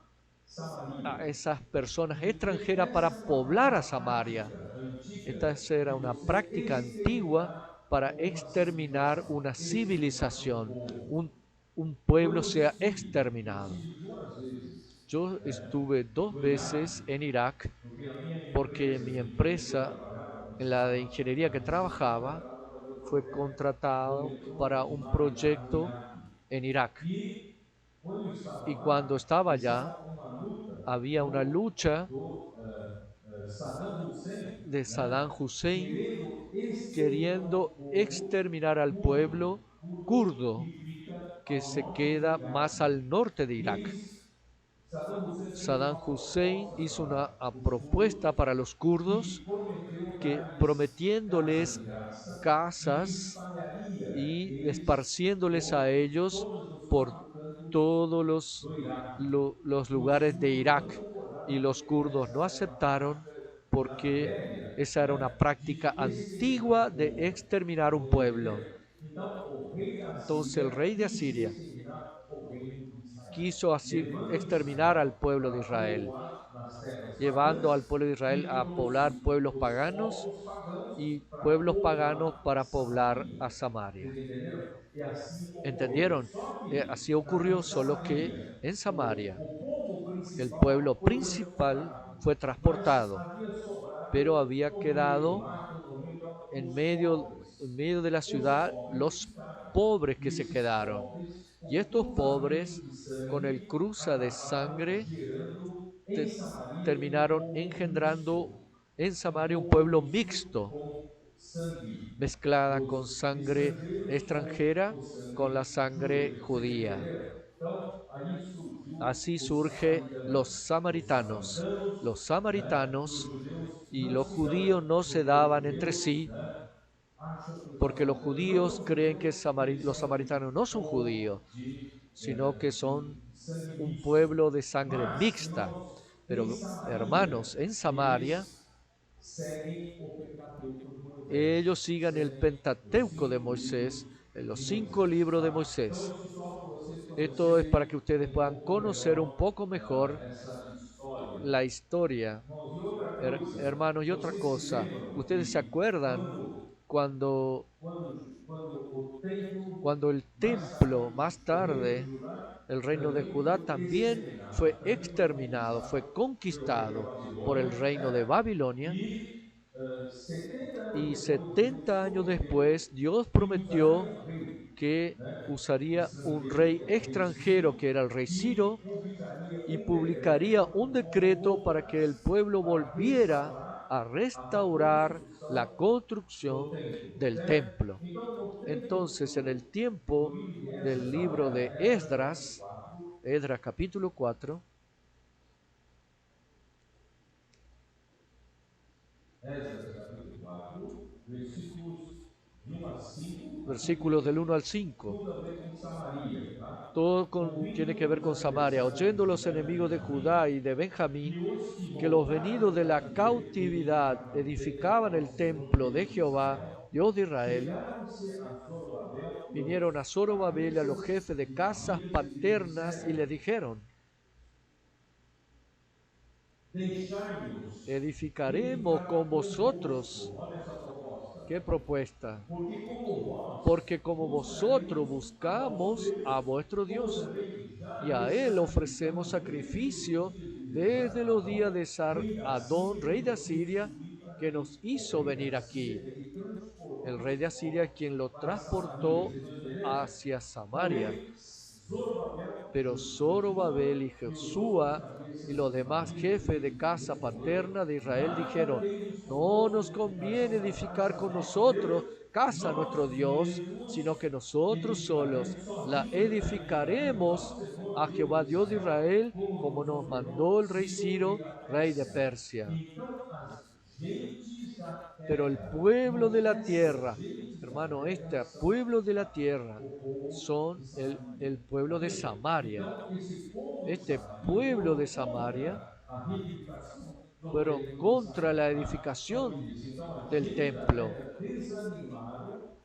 a Samaria. esas personas Porque extranjeras essa para era poblar a uma Samaria. prática Esta antiga era de una você práctica antigua exterminar para uma exterminar civilização. una Exterminação do civilización, povo. un pueblo Quando sea eu exterminado. estive 2 vezes, Yo estuve 2 veces en Irak, porque a minha porque mi empresa de que eu empresa, trabalhava en la de estava ingeniería que trabajaba, contratada para fazer um fue projeto contratado para un proyecto en Irak. E quando eu Y estava cuando lá, estaba allá, estava uma luta había una lucha do Saddam Hussein, de Saddam Hussein querendo exterminar queriendo o povo exterminar al pueblo curdo kurdo, que fica que ao se norte do queda más Iraque. al norte de Irak. Eles, Saddam Hussein fez Saddam uma Hussein proposta hizo una para os propuesta curdos para los kurdos, e prometeu que dar-lhes casa prometiéndoles de graça e que casas espalharia y eles esparciéndoles a por ellos todos os por 4 cantos todos los, do Iraque. los E os lugares de curdos não Irak. Y concordaram, los porque kurdos no essa era uma aceptaron, prática na porque velha, esa era una práctica de exterminar antigua o de povo. exterminar un Vocês pueblo. entenderam? Então, o rei da Entonces el Síria rey de quis Asiria exterminar o reino de Israel, quiso así levando exterminar Israel al pueblo de para Israel, povoar nas terras llevando al pagãs pueblo de Israel e a poblar trouxe pueblos os paganos povos pagãos y para pueblos paganos povoar para poblar Samaria. a Samaria. Vocês entenderam? E assim ocorreu. ¿Entendieron? Só que Así ocurrió, em solo que Samaria, en Samaria o povo el principal pueblo foi principal transportado, fue mas transportado, havia sobrado pero había no meio do quedado mato, no meio do campo, en os medio, en pobres. medio de la Os ciudad pobres los ficaram. pobres E que se esses quedaron. pobres, Y com estos cruzamento pobres, de con el sangue, cruza de acabaram sangre, gerando em te- Samaria um terminaron povo engendrando misto. en Um Samaria un povo pueblo misto mixto, com sangue mezclada con dos sangre estrangeiros extranjera, com o con la sangue sangre judeu. Vocês judía. entenderam? Então, aí surgiu Así os surge los samaritanos. Os samaritanos. samaritanos, Los né, que os samaritanos judeus y não los se dão, judíos no se porque os daban entre judeus, sí, né, acham que os porque los judíos samaritanos, não, os creen que judeus, eles los são samaritanos no son povo judíos, de sino que son sangue un misto. pueblo de sangre Mas, mixta. irmãos, Pero, hermanos, en Samaria, seguem o Pentateuco de Moisés. ellos sigan el Pentateuco de Moisés, los 5 libros de Então, Moisés. isso só para vocês Esto es para conhecerem que ustedes puedan um pouco conocer un melhor poco mejor essa história. la historia. Irmãos, e outra coisa, Hermanos, y otra vocês se cosa, lembram ¿ustedes se que acuerdan cuando, quando o templo cuando el mais templo tarde, más o reino tarde, de Judá, el reino de também Judá foi también exterminado, fue também foi exterminado, fue conquistado por el reino de Babilonia? e 70 anos Y depois, Deus 70 años prometeu después, Dios que prometió usaria um rei, que né, usaría un estrangeiro, rey que é o rei extranjero, Ciro, que era el rey Ciro, que publicaria y um decreto publicaría para que un o povo decreto para que el voltasse pueblo para volviera a restaurar a restaurar la construção construcción do templo, del certo? templo. Então, no tempo Entonces, en el do tiempo livro de del Esdras, libro agora de Esdras capítulo 4, Esdras capítulo 4, Esdras capítulo 4, versículos de 1 a 5, versículos del 1 al 5. tudo a ver com Samaria, tá? Todo tiene que ver con Samaria. Oyendo los enemigos de Judá y de Benjamín que los venidos de la cautividad edificaban el templo de Jehová, Dios de Israel, Chegaram-se a Zorobabel, vinieron a Zorobabel y a los jefes de casas paternas y les dijeron: deixai-nos edificaremos con vosotros. olha essa proposta, ¿Qué propuesta? porque como vós Porque como vosotros buscamos a vuestro Dios y a Él ofrecemos sacrificio desde los días de Sar-Adón, rey de Asiria, que nos hizo venir aquí. El rey de Asiria quien lo transportó hacia Samaria. Pero Zorobabel y Josué y los demás jefes de casa paterna de Israel dijeron: no nos conviene edificar con nosotros casa a nuestro Dios, sino que nosotros solos la edificaremos a Jehová Dios de Israel, como nos mandó el rey Ciro, rey de Persia. Pero el pueblo de la tierra, hermano, este pueblo de la tierra son el pueblo de Samaria. Este pueblo de Samaria fueron contra la edificación del templo.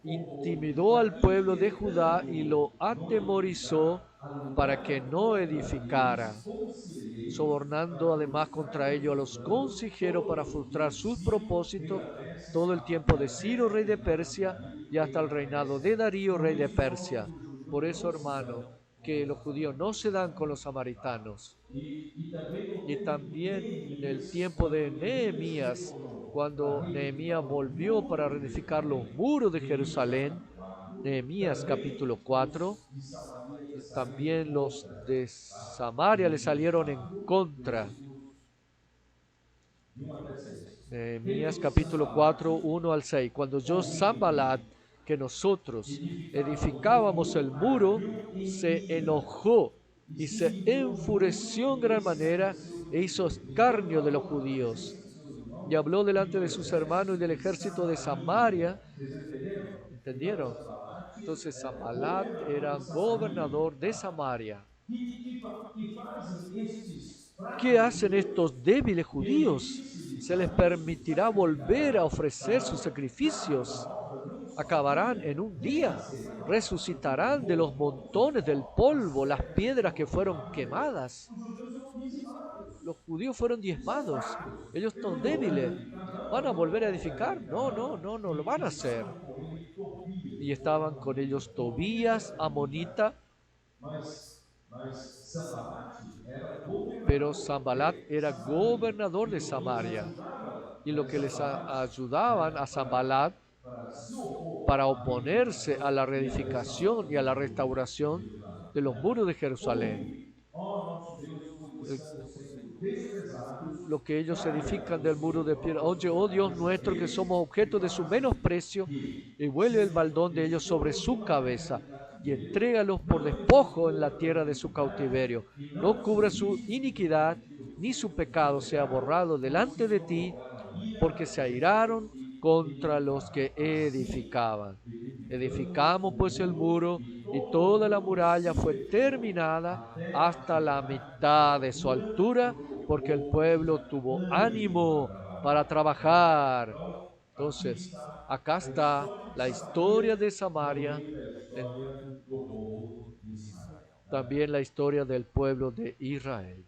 Intimidó al pueblo de Judá y lo atemorizó para que no edificara, sobornando además contra ellos a los consejeros para frustrar sus propósitos todo el tiempo de Ciro, rey de Persia, y hasta el reinado de Darío, rey de Persia. Por eso, hermano, que los judíos no se dan con los samaritanos. Y también en el tiempo de Nehemías, cuando Nehemías volvió para reedificar los muros de Jerusalén, Nehemías capítulo 4, también los de Samaria le salieron en contra. Nehemías capítulo 4, 1 al 6. Cuando yo, Sanballat, que nosotros edificábamos el muro, se enojó y se enfureció en gran manera e hizo escarnio de los judíos. Y habló delante de sus hermanos y del ejército de Samaria. ¿Entendieron? Entonces Sanballat era gobernador de Samaria. ¿Qué hacen estos débiles judíos? ¿Se les permitirá volver a ofrecer sus sacrificios? Acabarán en un día, resucitarán de los montones del polvo las piedras que fueron quemadas. Los judíos fueron diezmados, ellos son débiles. ¿Van a volver a edificar? No lo van a hacer. Y estaban con ellos Tobías, amonita, pero Sanballat era gobernador de Samaria. Y lo que les ayudaban a Sanballat para oponerse a la reedificación y a la restauración de los muros de Jerusalén. Lo que ellos edifican del muro de piedra. Oye, oh Dios nuestro, que somos objeto de su menosprecio, y vuelve el baldón de ellos sobre su cabeza, y entrégalos por despojo en la tierra de su cautiverio. No cubra su iniquidad, ni su pecado sea borrado delante de ti, porque se airaron contra los que edificaban. Edificamos pues el muro, y toda la muralla fue terminada hasta la mitad de su altura, porque el pueblo tuvo ánimo para trabajar. Entonces, acá está la historia de Samaria, en- do povo de Israel. Né? también la historia del pueblo de Israel.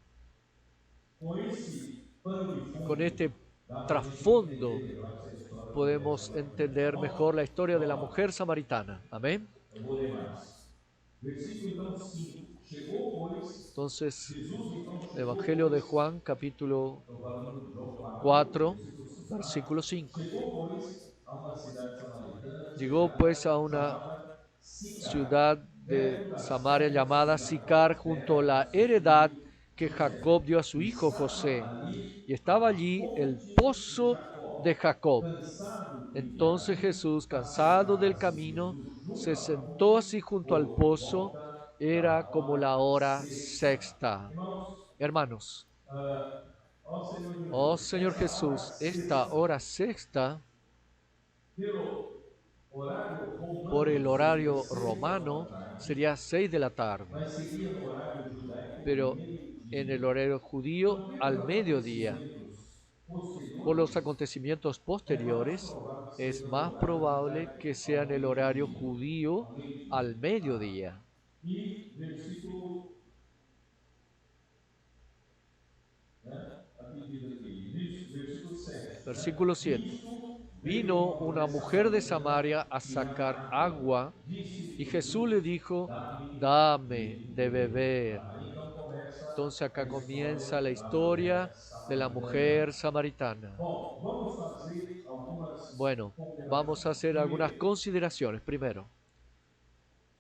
Com esse pano de Con fundo, este dá para a gente trasfondo entender melhor essa história da mulher podemos samaritana. entender Vamos, mejor la historia de la vamos lá, mujer samaritana. Amén. eu vou ler mais. Versículo então 5. Chegou, pois, Entonces, Jesus então chegou, Evangelio de pois, Juan, capítulo estou falando de João 4, 4, versículo 5. Tá? versículo 5. Chegou, pois, a uma cidade samaritana Llegó pues a una chamada Sicar, ciudad de perto das Samaria terras llamada de Jacó, Sicar, junto a terra la de seu heredad filho que José. Jacob dio a su E hijo estava José. ali Y a estaba allí el fonte de pozo de Jacó. Jacob. Cansado de Entonces viagem, Jesús, cansado del assentava-se camino, Jesus junto se à sentó fonte así junto al por pozo. volta Era da como la hora hora sexta. sexta. Irmãos, Hermanos, ó Senhor oh Jesus, Señor essa hora Jesús, esta sexta, hora sexta, pelo horário por el romano, seria horario 6 horas romano, da tarde, sería 6 de la tarde, mas seria no horário judaico pero en el meio-dia. horario judío Então, al pelos mediodía. acontecimentos Por los posteriores, acontecimientos é mais posteriores, provável que es seja no más horário probable judaico que sea ao en el horario meio-dia. judío Ao meio-dia. al Tá? mediodía. E versículo, né? Aqui diz aqui, versículo 7. Né? Versículo 7. Nisto veio Vino uma una mulher mujer de samaritana Samaria a sacar tirar água. agua Disse y Jesús le Jesus, dijo, dá-me dame de de beber. beber. Tá? Aí então Entonces começa a acá comienza história la da mulher historia de la samaritana. mujer samaritana. Bom, vamos fazer algumas Bueno, vamos a ponderações. hacer algunas Primeiro, consideraciones. Primero,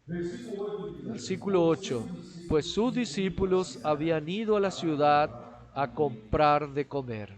versículo 8 diz assim: versículo pois seus 8. Pues discípulos sus tinham ido à discípulos habían cidade ido a la para ciudad comprar a alimento. comprar de comer.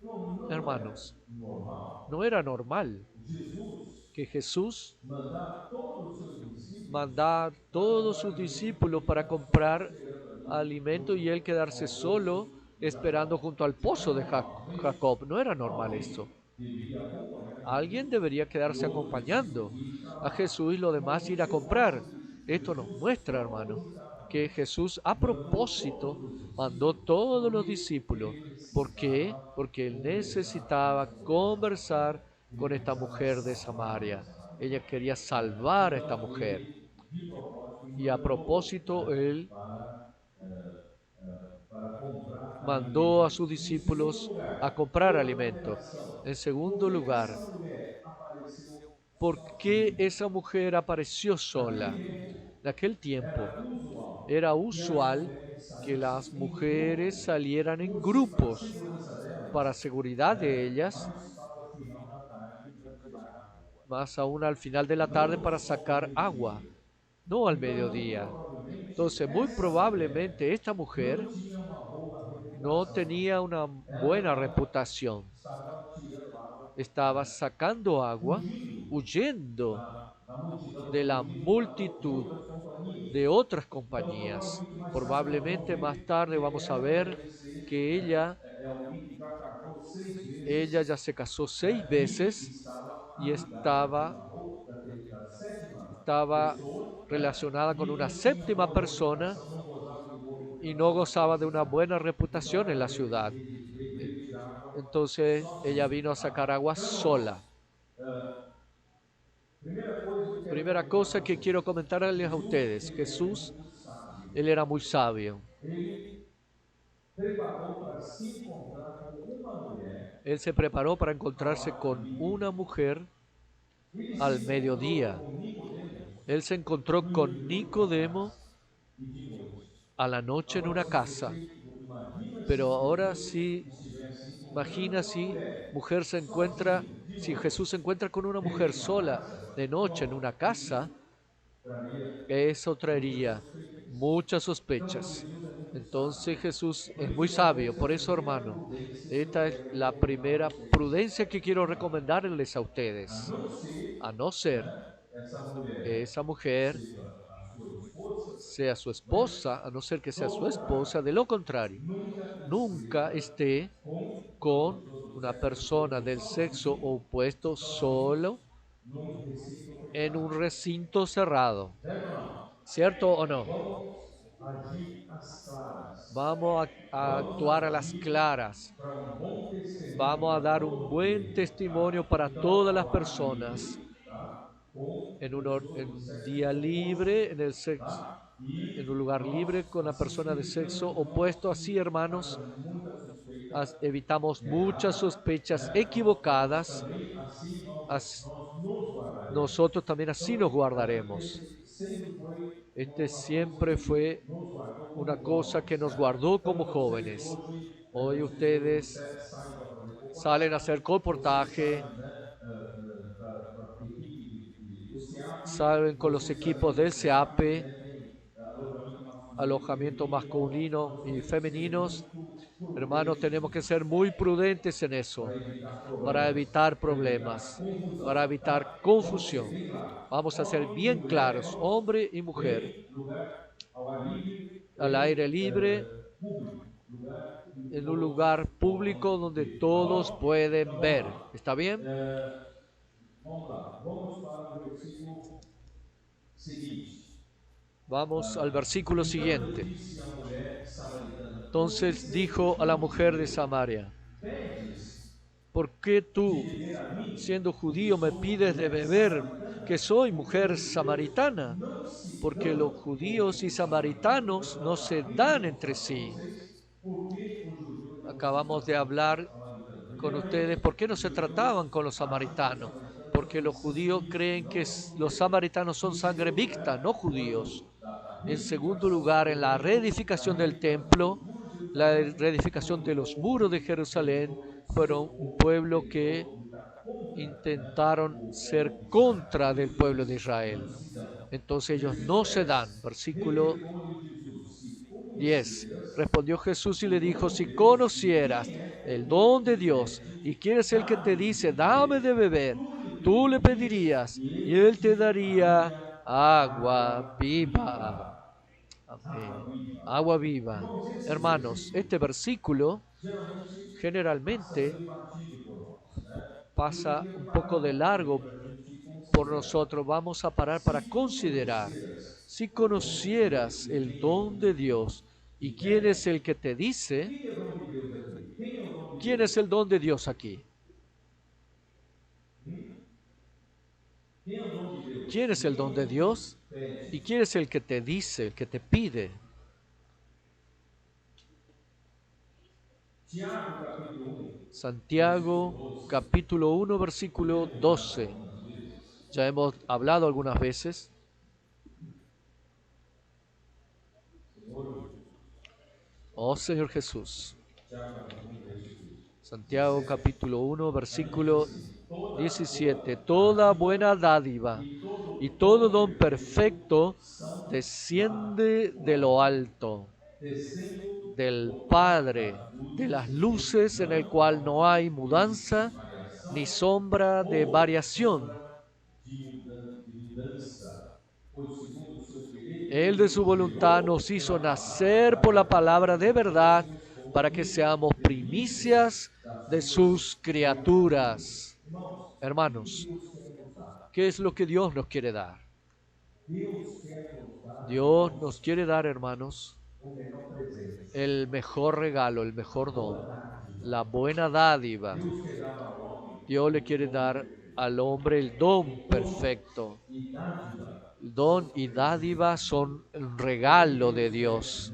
Não é Hermanos, normal no era normal Jesus que Jesús mandar todos os seus discípulos mandara a para todos comprar sus alimento e discípulos para ficar só comprar esperando ali alimento y él quedarse ao solo poço de esperando Jacó. junto al Não é pozo de normal, não é isso? Jacob. No era normal Alguém esto. deveria acompanhar Alguien Jesus debería e quedarse outros discípulos acompañando irem para a lá. Jesús y los Irmãos, demás ir a observar comprar. que Esto nos Jesus muestra, hermano, que propositadamente Jesús a mandou propósito todos os mandó discípulos todos los porque discípulos. ele ¿Por qué? precisava Porque él conversar com necesitaba essa mulher samaritana. conversar Ele con esta precisava mujer de salvar a mulher Samaria. Ella samaritana. quería Né? salvar a esta Então mujer. ele, de propósito, Y a mandou, propósito, né, él para comprar mandó a alimento. sus Em segundo discípulos a lugar, comprar outra alimento. ponderação. En Por segundo que lugar, essa mulher apareceu ¿por qué sozinha? esa mujer apareció sola? Naquele tempo, En aquel tiempo era usual era que as usual mulheres que las saíssem em mujeres grupo, salieran en para a grupos segurança para delas, seguridad de né, ellas, mais para o final da tarde para tirar água. más aún al final de la tarde Não para só ao sacar agua, meio-dia. no al Então, muito mediodía. provavelmente, Entonces, muy essa mulher probablemente esta mujer não tinha uma boa no reputação. tenía una Ela buena reputación. estava tirando água, Estaba sacando agua, fugindo huyendo da multidão de que la vinha de multitud outras companhias. de otras Então, compañías. provavelmente, mais tarde nós Probablemente vamos más ver tarde que vamos a ela ver deve ser que é alguém que já casou 6 ella vezes, ya se casó né, 6 e veces estava y amigada da sétima estaba pessoa, né, relacionada con e una não tinha séptima boa persona reputação, não gozava de boa y no reputação gozaba naquela de una cidade. buena Então, reputación en ela la ciudad. veio tirar água Entonces ella sozinha. vino a sacar Tá? agua Então, irmãos, sola. primeira coisa que eu quero Primera comentar cosa com que quiero vocês. comentarles a Jesus, ustedes, ele era Jesús, muito sábio. él era muy sabio. Ele preparou para se encontrar com uma mulher. Él se preparó para Ao encontrarse ar con livre. una mujer Ele al se encontrou mediodía. com Nicodemo Él se encontrou con de uma Nicodemo casa e de noite. a la noche en una Agora, se casa. você imagina se Pero ahora Pedro sí, estivesse encontrando imagina com uma si mulher mujer se encuentra, sozinho, de si noite, Jesús se encuentra con una dentro mujer de uma sola casa. de noche en Bom, una casa, isso traria eso muitas traería suspeitas. muchas Então, sospechas. Jesus é muito Entonces sábio. Jesús Por es isso muy que talvez sabio. Por essa eso, primeira hermano, prudência que esta eu es quero la recomendar a primera vocês. prudencia que quiero Tá? recomendarles a A ustedes. não ser, A no ser né, essa que mulher esa mujer seja a sua esposa, sea su esposa, a no ser que sea do su esposa, contrário, de lo contrario, nunca nunca esteja esté com uma con pessoa do una sexo persona oposto del sexo sozinho, opuesto solo num recinto en un fechado. recinto cerrado. Certo ou não? ¿Cierto o no? Vamos agir às claras Vamos a actuar a las claras. para bom testemunho Vamos a para dar un todo buen mundo, testimonio tá? para Então, todas las ao ar personas livre, tá? Com en pessoas do un sexo día libre, oposto, tá? en un E lugar libre nós, con la assim, persona de sexo evitamos, opuesto. irmãos, Así, que hermanos, haja muita suspeita evitamos muchas errada, sospechas né? Nós equivocadas. também, assim, As- nós nos guardaremos. Nosotros también así nos Então, guardaremos. esse sempre foi Este uma coisa siempre que fue nos guardou una como cosa que jovens, nos certo? guardó como Então, vocês jóvenes. hoje, Hoy vocês hoje ustedes saem para fazer salen a hacer comportagem, vocês colportaje, saem, né, para a equipe do SEAP, salen con los vocês equipos sabendo que del o SEAP SEAPE, também tem alojamento masculino e alojamiento feminino, masculino nós y temos que ser femeninos. muito Hermanos, prudentes tenemos que nisso, ser muy prudentes en eso para evitar para problemas, evitar para confusão, evitar tá? Vamos ser confusión. bem claros. Vamos a ser Homem e bien mulher, claros, irmãos, hombre y mujer, em lugar ao ar livre, al aire em libre, público, lugar que en un todos lugar público podem donde ver, tá todos bom? pueden Então vamos ver. lá. ¿Está bien? Vamos lá, vamos para o versículo seguinte. Vamos al versículo Então siguiente. lhe disse a mulher samaritana: Por que, Entonces dijo a la mujer de Samaria: pedes ¿por qué de tú, beber a mim, siendo porque judío, me sou pides de mulher beber, que samaritana? soy Porque mujer os judeus samaritana? não se Porque los dão judíos y com os samaritanos. samaritanos no se dan entre Para sí. vocês, por que os judeus não se Acabamos de dão com os hablar samaritanos? con ustedes, ¿por qué no se trataban con los samaritanos? Porque los judíos creen que los samaritanos son sangre mixta, no judíos. En segundo lugar, en la reedificación del templo, la reedificación de los muros de Jerusalén, fueron un pueblo que intentaron ser contra del pueblo de Israel. Entonces ellos no se dan. Versículo 10. Respondió Jesús y le dijo: si conocieras el don de Dios y quién es el que te dice, dame de beber, tú le pedirías y él te daría agua viva. Amén. Agua viva. Hermanos, este versículo generalmente pasa un poco de largo por nosotros. Vamos a parar para considerar: si conocieras el don de Dios y quién es el que te dice, ¿quién es el don de Dios aquí? ¿Quién es el don de Dios? ¿Y quién es el que te dice, el que te pide? Santiago capítulo 1 versículo 12. Ya hemos hablado algunas veces. Oh Señor Jesús. Santiago capítulo 1 versículo 17. Toda buena dádiva y todo don perfecto desciende de lo alto, del Padre de las luces, en el cual no hay mudanza ni sombra de variación. Él de su voluntad nos hizo nacer por la palabra de verdad para que seamos primicias de sus criaturas. Hermanos, ¿qué es lo que Dios nos quiere dar? Dios nos quiere dar, hermanos, el mejor regalo, el mejor don, la buena dádiva. Dios le quiere dar al hombre el don perfecto. Don y dádiva son un regalo de Dios.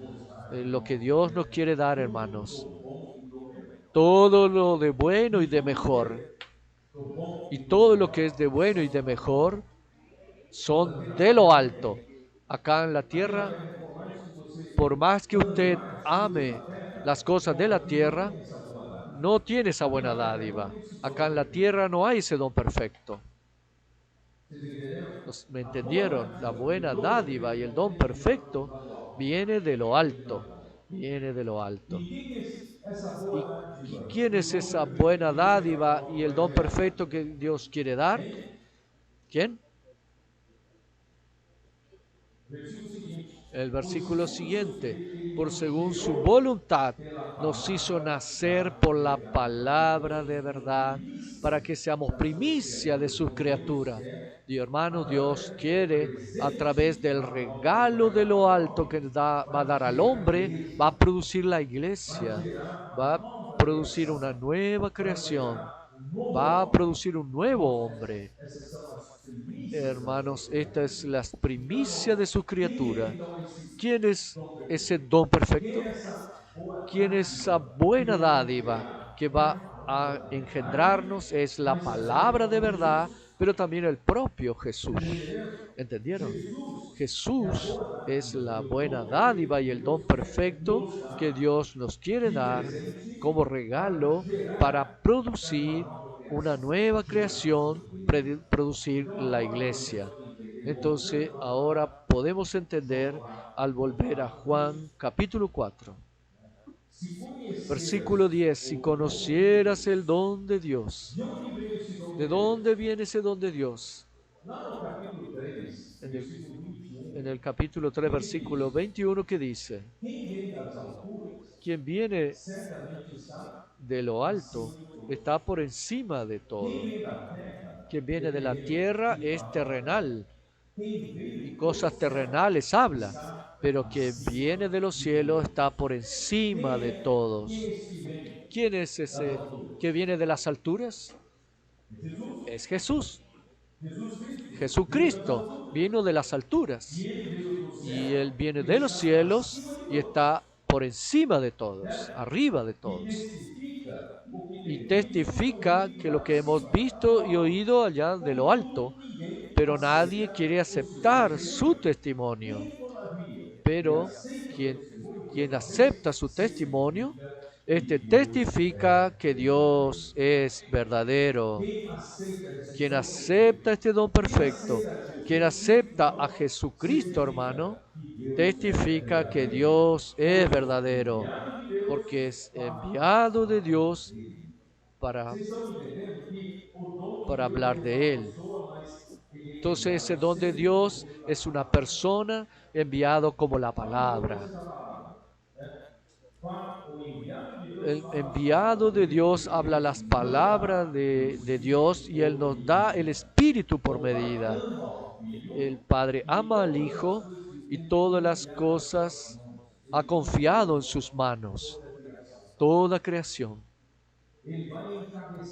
Lo que Dios nos quiere dar, hermanos. Todo lo de bueno y de mejor. Y todo lo que es de bueno y de mejor son de lo alto. Acá en la tierra, por más que usted ame las cosas de la tierra, no tiene esa buena dádiva. Acá en la tierra no hay ese don perfecto. ¿Me entendieron? La buena dádiva y el don perfecto viene de lo alto. Viene de lo alto. ¿Y quién es esa buena dádiva y el don perfecto que Dios quiere dar? ¿Quién? El versículo siguiente. por según su voluntad, nos hizo nacer por la palabra de verdad, para que seamos primicia de sus criaturas. Y hermano, Dios quiere, a través del regalo de lo alto que va a dar al hombre, va a producir la iglesia, va a producir una nueva creación, va a producir un nuevo hombre. Hermanos, esta es la primicia de su criatura. ¿Quién es ese don perfecto? ¿Quién es esa buena dádiva que va a engendrarnos? Es la palabra de verdad, pero también el propio Jesús. ¿Entendieron? Jesús es la buena dádiva y el don perfecto que Dios nos quiere dar como regalo para producir una nueva creación, producir la iglesia. Entonces, ahora podemos entender al volver a Juan capítulo 4. Versículo 10. Si conocieras el don de Dios. ¿De dónde viene ese don de Dios? En el capítulo 3, versículo 21, que dice: quien viene de lo alto está por encima de todo. Quien viene de la tierra es terrenal y cosas terrenales habla, pero quien viene de los cielos está por encima de todos. ¿Quién es ese que viene de las alturas? Es Jesús. Jesucristo vino de las alturas y Él viene de los cielos y está por encima de todos, arriba de todos. Y testifica que lo que hemos visto y oído allá de lo alto, pero nadie quiere aceptar su testimonio. Pero quien acepta su testimonio, este testifica que Dios es verdadero. Quien acepta este don perfecto, quien acepta a Jesucristo, hermano, testifica que Dios es verdadero, porque es enviado de Dios para hablar de Él. Entonces ese don de Dios es una persona enviado como la palabra. El enviado de Dios habla las palabras de Dios y Él nos da el Espíritu por medida. El Padre ama al Hijo y todas las cosas ha confiado en sus manos. Toda creación.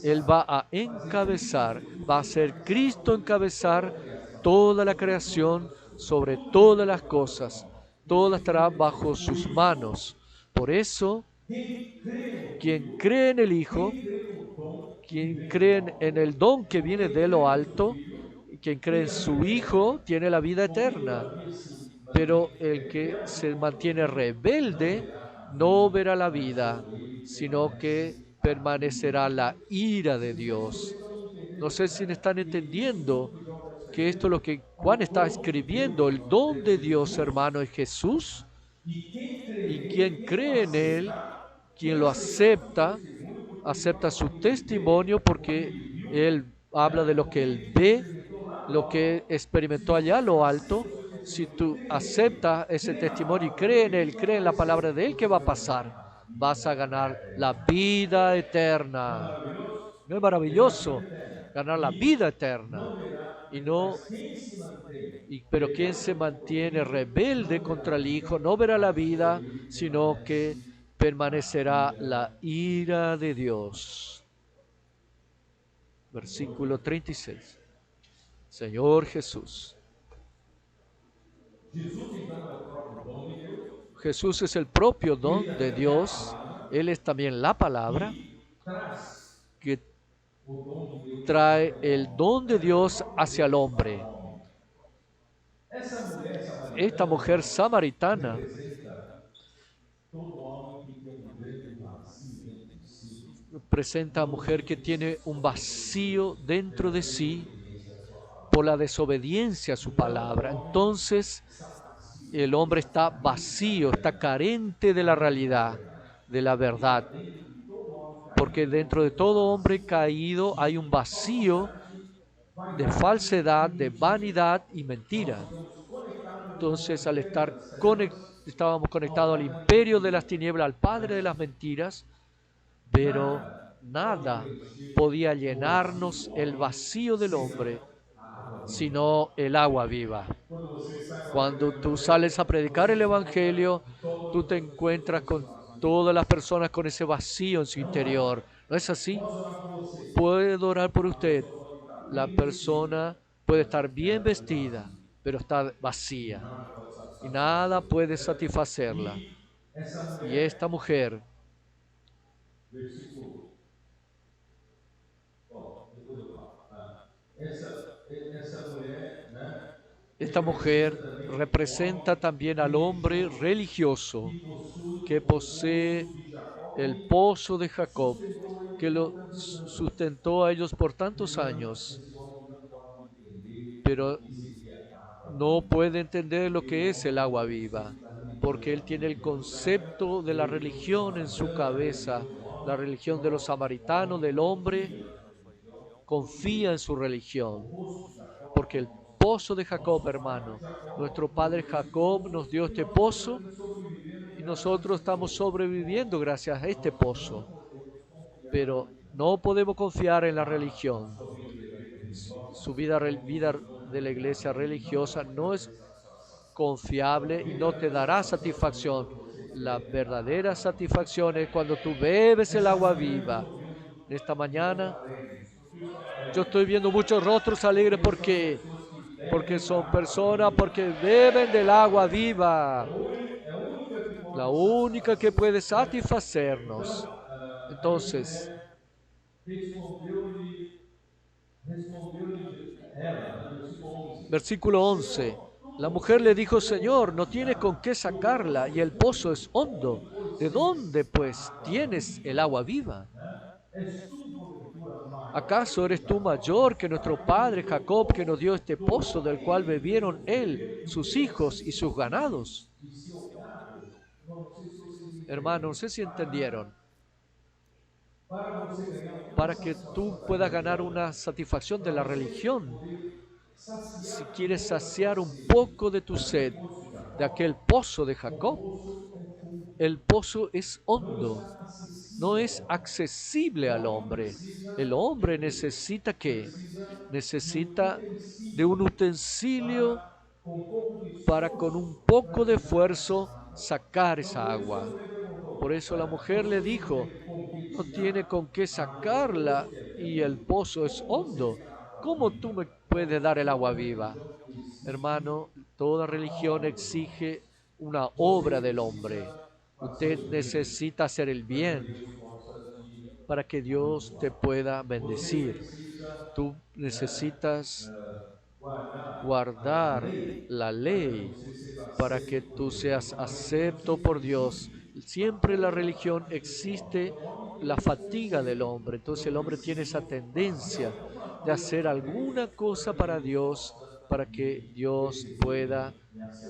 Él va a encabezar, va a ser Cristo encabezar toda la creación sobre todas las cosas. Todo estará bajo sus manos. Por eso, quien cree en el Hijo, quien cree en el don que viene de lo alto, quien cree en su Hijo, tiene la vida eterna. Pero el que se mantiene rebelde no verá la vida, sino que permanecerá la ira de Dios. No sé si están entendiendo que esto es lo que Juan está escribiendo. El don de Dios, hermano, es Jesús. Y quien cree en Él, quien lo acepta, acepta su testimonio porque Él habla de lo que Él ve, lo que experimentó allá a lo alto. Si tú aceptas ese testimonio y crees en Él, crees en la palabra de Él, ¿qué va a pasar? Vas a ganar la vida eterna. ¿No es maravilloso ganar la vida eterna? Pero quien se mantiene rebelde contra el Hijo no verá la vida, sino que permanecerá la ira de Dios. Versículo 36. Señor Jesús. Jesús es el propio don de Dios. Él es también la palabra que trae el don de Dios hacia el hombre. Esta mujer samaritana presenta a mujer que tiene un vacío dentro de sí por la desobediencia a su palabra. Entonces el hombre está vacío, está carente de la realidad, de la verdad. Porque dentro de todo hombre caído hay un vacío de falsedad, de vanidad y mentira. Entonces, al estar estábamos conectados al imperio de las tinieblas, al padre de las mentiras, pero nada podía llenarnos el vacío del hombre sino el agua viva. Cuando tú sales a predicar el Evangelio, tú te encuentras con todas las personas con ese vacío en su interior. ¿No es así? Puedo orar por usted. La persona puede estar bien vestida, pero está vacía y nada puede satisfacerla. Y esta mujer, esta mujer representa también al hombre religioso que posee el pozo de Jacob, que lo sustentó a ellos por tantos años, pero no puede entender lo que es el agua viva, porque él tiene el concepto de la religión en su cabeza, la religión de los samaritanos, del hombre, confía en su religión, porque el pozo de Jacob, hermano, nuestro padre Jacob nos dio este pozo y nosotros estamos sobreviviendo gracias a este pozo, pero no podemos confiar en la religión. Su vida de la iglesia religiosa no es confiable y no te dará satisfacción. La verdadera satisfacción es cuando tú bebes el agua viva. Esta mañana yo estoy viendo muchos rostros alegres porque son personas, porque beben del agua viva, la única que puede satisfacernos. Entonces, versículo 11. La mujer le dijo, Señor, no tienes con qué sacarla y el pozo es hondo. ¿De dónde, pues, tienes el agua viva? ¿Acaso eres tú mayor que nuestro padre Jacob, que nos dio este pozo del cual bebieron él, sus hijos y sus ganados? Hermanos, no sé si entendieron. Para que tú puedas ganar una satisfacción de la religión, si quieres saciar un poco de tu sed de aquel pozo de Jacob, el pozo es hondo, no es accesible al hombre. El hombre necesita ¿qué? Necesita de un utensilio para con un poco de esfuerzo sacar esa agua. Por eso la mujer le dijo, no tiene con qué sacarla y el pozo es hondo. ¿Cómo tú me puedes dar el agua viva? Hermano, toda religión exige una obra del hombre. Usted necesita hacer el bien para que Dios te pueda bendecir. Tú necesitas guardar la ley para que tú seas acepto por Dios. Siempre la religión existe la fatiga del hombre. Entonces el hombre tiene esa tendencia de hacer alguna cosa para Dios, para que Dios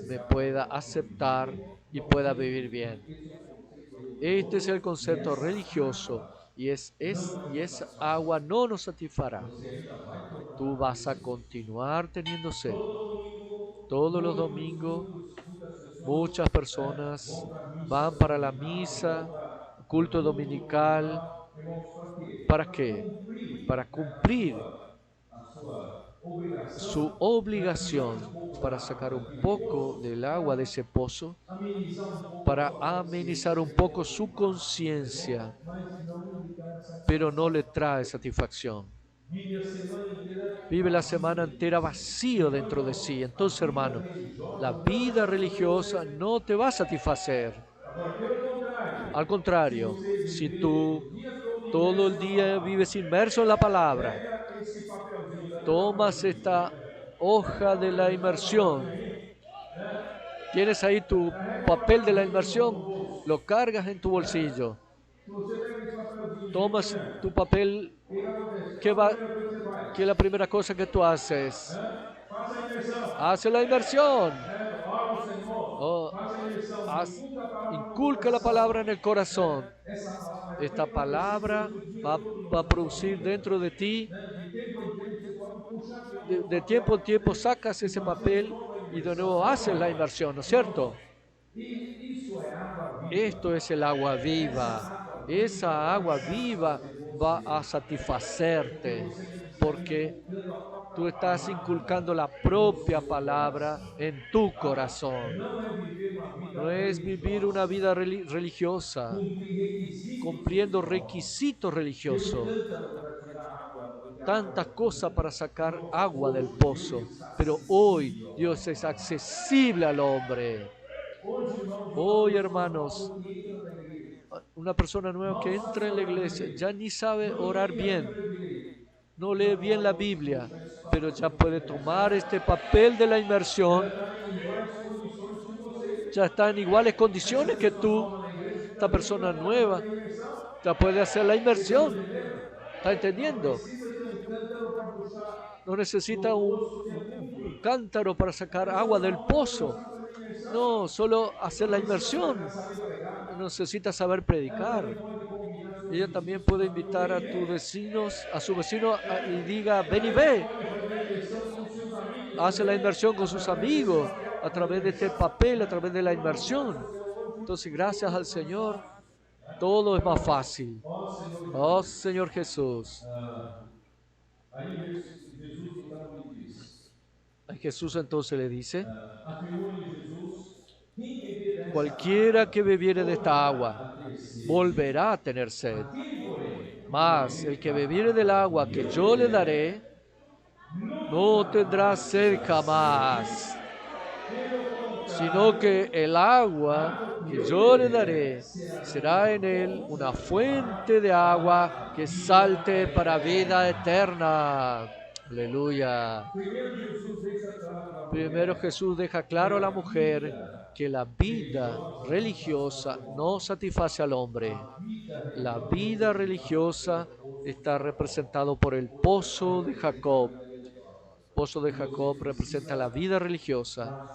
me pueda aceptar y pueda vivir bien. Este es el concepto religioso y esa agua no nos satisfará. Tú vas a continuar teniendo sed. Todos los domingos muchas personas van para la misa, culto dominical. ¿Para qué? Para cumplir su obligación, para sacar un poco del agua de ese pozo, para amenizar un poco su conciencia, pero no le trae satisfacción. Vive la semana entera vacío dentro de sí. Entonces, hermano, la vida religiosa no te va a satisfacer. Al contrario, si tú todo el día vives inmerso en la palabra, tomas esta hoja de la inmersión, tienes ahí tu papel de la inmersión, lo cargas en tu bolsillo, tomas tu papel, ¿qué es la primera cosa que tú haces? Hace la inmersión. Oh, inculca la palabra en el corazón. Esta palabra va a producir dentro de ti, de tiempo en tiempo sacas ese papel y de nuevo haces la inmersión, ¿no es cierto? Esto es el agua viva. Esa agua viva va a satisfacerte porque tú estás inculcando la propia palabra en tu corazón. Não é viver uma vida No es vivir una vida religiosa, cumprir requisitos cumpliendo religiosos, requisitos ter religiosos, cântaro para tirar água, porque a água tantas é cosas para sacar agua del hoje pozo. Deus está Pero hoy acessível. Dios es accesible al hombre. Hoje, irmãos, uma Hoy, pessoa hermanos, nova que entra na igreja una persona nueva que mal entra sabe en la orar na iglesia igreja, ya ni sabe não orar lia a bien, Bíblia direito, no já lee bien la pode Biblia, buscar espaço pero para ya poder puede tomar realizar, este papel de la já inmersión, está em iguais condições que você. ya está en iguales Essa condiciones que pessoa tú. nova na igreja Esta também persona vai fazer nueva a imersão. ya puede hacer la Vocês estão inmersión. entendendo? ¿Está Não entendiendo? precisa ter um cântaro para puxar No necesita do poço que é un cumprir. cántaro para sacar A agua pessoa del nova vai pozo. começar a fazer imersão. No, solo hacer Não la precisa inmersión. saber pregar. No necesita saber Ela predicar. também pode convidar seus Ella también vizinhos puede para invitar a ver tus o vecinos, a su vecino y diga, ven y ela ve. pode fazer a imersão com seus amigos Hace la também, inmersión con sus através desse amigos a papel da través de este imersão. papel, a través de la Irmãos, inmersión. graças ao Senhor, Entonces, gracias al Señor, todo es más fácil. ó Senhor Oh Jesus. Señor Jesús. Aí Jesus então lhe disse, A Jesús entonces le dice, afirmou-lhe Jesus, quem beber dessa cualquiera que bebiere de esta agua água a ter sede, volverá a tener sed. aquele, porém, Mas el que bebiere del agua que yo le daré, no tendrá sed jamás, sino que el agua que yo le daré será en él una fuente de agua que salte para vida eterna. Aleluya. Primero Jesús deja claro a la mujer que la vida religiosa no satisface al hombre. La vida religiosa está representado por el pozo de Jacob. El pozo de Jacob representa la vida religiosa.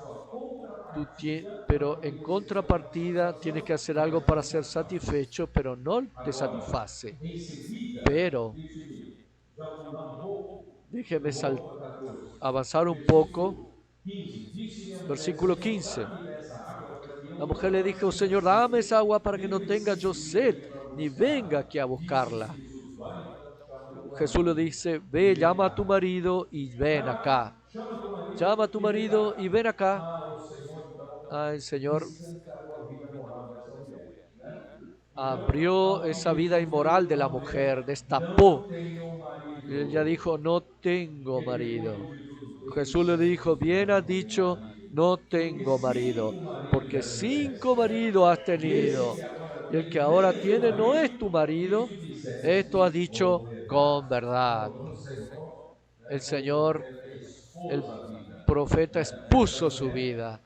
Pero en contrapartida tienes que hacer algo para ser satisfecho, pero no te satisface. Pero déjeme avanzar un poco. Versículo 15. La mujer le dijo, Señor, dame esa agua para que no tenga yo sed, ni venga aquí a buscarla. Jesús le dice, ve, llama a tu marido y ven acá. Llama a tu marido y ven acá. El Señor abrió esa vida inmoral de la mujer, destapó. Ella dijo, no tengo marido. Jesús le dijo, bien has dicho, no tengo marido, porque 5 maridos has tenido, y el que ahora tiene no es tu marido. Esto has dicho con verdad. El Señor, el profeta expuso su vida.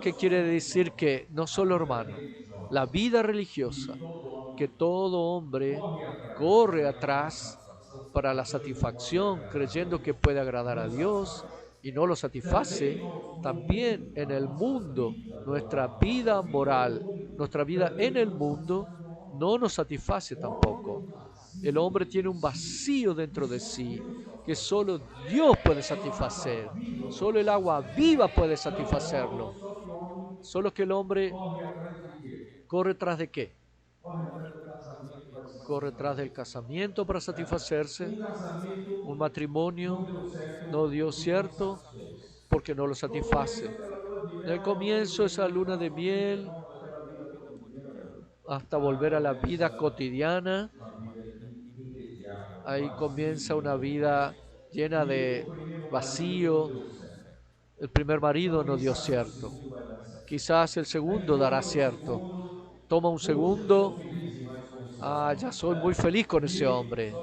¿Qué quiere decir? Que no solo, hermano, la vida religiosa, que todo hombre corre atrás para la satisfacción, creyendo que puede agradar a Dios y no lo satisface, también en el mundo, nuestra vida moral, nuestra vida en el mundo no nos satisface tampoco. El hombre tiene un vacío dentro de sí que solo Dios puede satisfacer. Solo el agua viva puede satisfacerlo. Solo que el hombre corre tras de qué? Corre tras del casamiento para satisfacerse. Un matrimonio no dio cierto porque no lo satisface. En el comienzo esa luna de miel hasta volver a la vida cotidiana. Ahí comienza una vida llena de vacío. El primer marido no dio cierto. Quizás el segundo dará cierto. Toma un segundo. Ya soy muy feliz con ese hombre.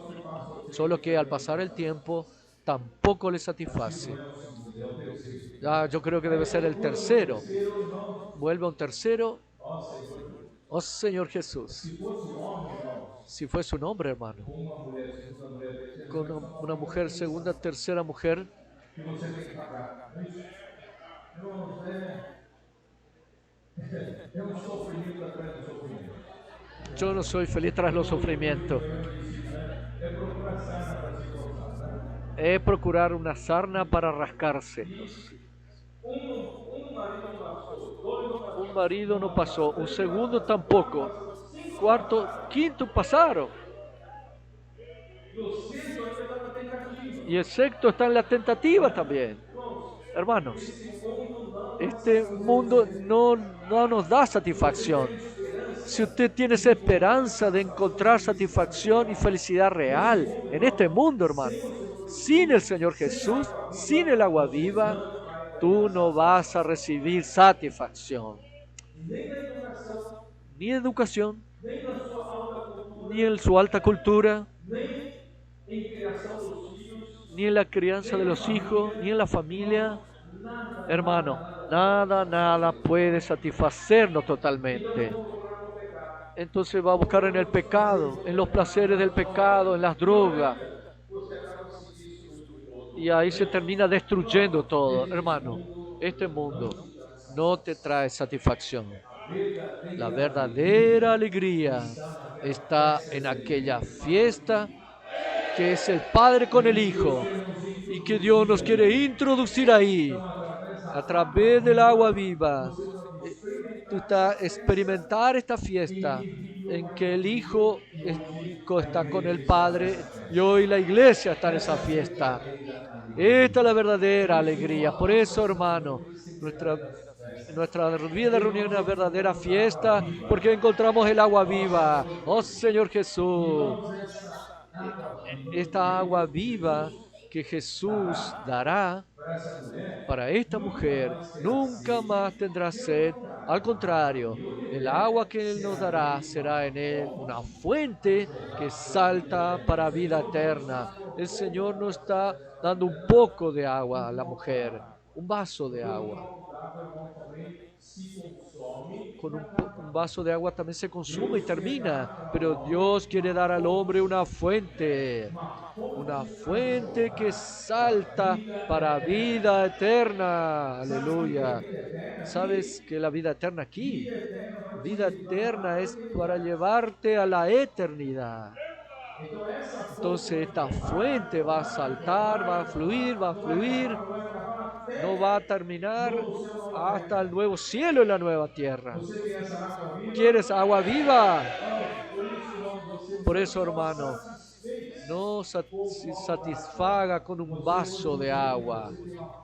Solo que al pasar el tiempo tampoco le satisface. Yo creo que debe ser el tercero. Vuelve a un tercero. Oh Señor Jesús. Si fuese un hombre, hermano, con una mujer, segunda, tercera mujer, yo no soy feliz tras los sufrimientos. Es procurar una sarna para rascarse. Un marido no pasó, un segundo tampoco, cuarto, quinto pasaron. Y el sexto está en la tentativa también. Hermanos, este mundo no nos da satisfacción. Si usted tiene esa esperanza de encontrar satisfacción y felicidad real en este mundo, hermano, sin el Señor Jesús, sin el agua viva, tú no vas a recibir satisfacción. Ni educación, ni en su alta cultura, ni en la crianza de los hijos, ni en la familia. Hermano, nada puede satisfacernos totalmente. Entonces va a buscar en el pecado, en los placeres del pecado, en las drogas. Y ahí se termina destruyendo todo. Hermano, este mundo no te trae satisfacción. La verdadera alegría está en aquella fiesta que es el Padre con el Hijo y que Dios nos quiere introducir ahí a través del agua viva. Experimentar esta fiesta en que el Hijo está con el Padre y hoy la iglesia está en esa fiesta. Esta es la verdadera alegría. Por eso, hermano, nuestra vida de reunión es una verdadera fiesta porque encontramos el agua viva. Oh Señor Jesús, esta agua viva que Jesús dará para esta mujer nunca más tendrá sed. Al contrario, el agua que Él nos dará será en Él una fuente que salta para vida eterna. El Señor nos está dando un poco de agua a la mujer, un vaso de agua. Con un vaso de agua también se consume y termina, pero Dios quiere dar al hombre una fuente que salta para vida eterna. Aleluya. ¿Sabes que la vida eterna aquí? Vida eterna es para llevarte a la eternidad. Entonces esta fuente va a saltar, va a fluir, no va a terminar hasta el nuevo cielo y la nueva tierra. ¿Quieres agua viva? Por eso, hermano, no satisfaga con un vaso de agua.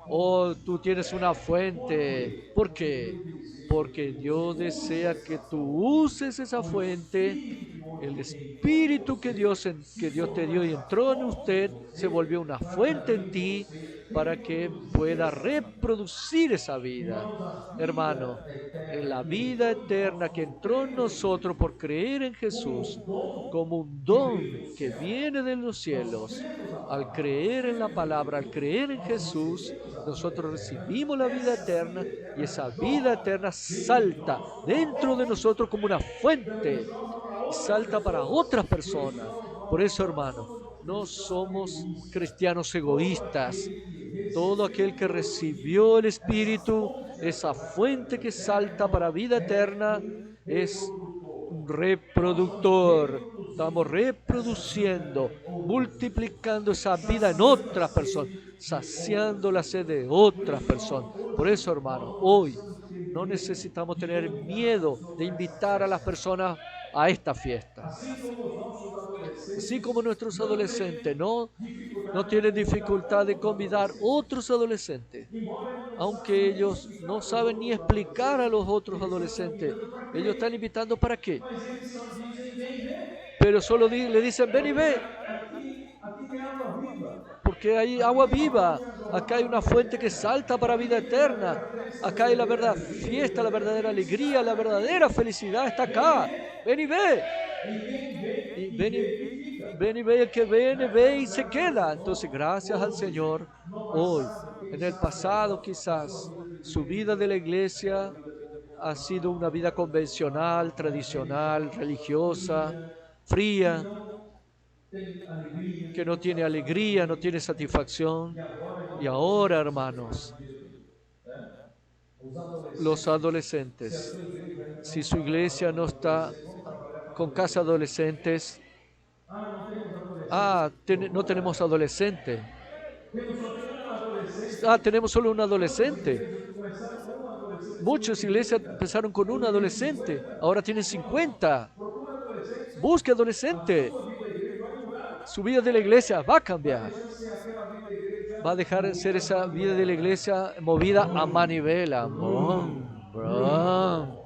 O tú tienes una fuente. ¿Por qué? Porque Dios desea que tú uses esa fuente. El espíritu que Dios te dio y entró en usted se volvió una fuente en ti para que pueda reproducir esa vida. Hermano, en la vida eterna que entró en nosotros por creer en Jesús como un don que viene de los cielos. Al creer en la palabra, al creer en Jesús, nosotros recibimos la vida eterna y esa vida eterna salta dentro de nosotros como una fuente y salta para otras personas. Por eso, hermano, no somos cristianos egoístas. Todo aquel que recibió el Espíritu, esa fuente que salta para vida eterna, es un reproductor. Estamos reproduciendo, multiplicando esa vida en otras personas, saciando la sed de otras personas. Por eso, hermano, hoy no necesitamos tener miedo de invitar a las personas a esta fiesta. Así como nuestros adolescentes no tienen dificultad de convidar otros adolescentes, aunque ellos no saben ni explicar a los otros adolescentes. Ellos están invitando ¿para qué? Pero solo le dicen, ven y ve, porque hay agua viva. Acá hay una fuente que salta para vida eterna. Acá hay la verdadera fiesta, la verdadera alegría, la verdadera felicidad está acá. Ven y ve. Y ven y ve, el que viene, ve y se queda. Entonces, gracias al Señor, hoy, en el pasado quizás, su vida de la iglesia ha sido una vida convencional, tradicional, religiosa, fría, que no tiene alegría, no tiene satisfacción. Y ahora, hermanos, los adolescentes, si su iglesia no está con casa de adolescentes, no tenemos adolescente. Tenemos solo un adolescente. Muchas iglesias empezaron con un adolescente, ahora tienen 50. Busque adolescente. Su vida de la iglesia va a cambiar. Va a dejar de ser esa vida de la iglesia movida a manivela. Brum, brum.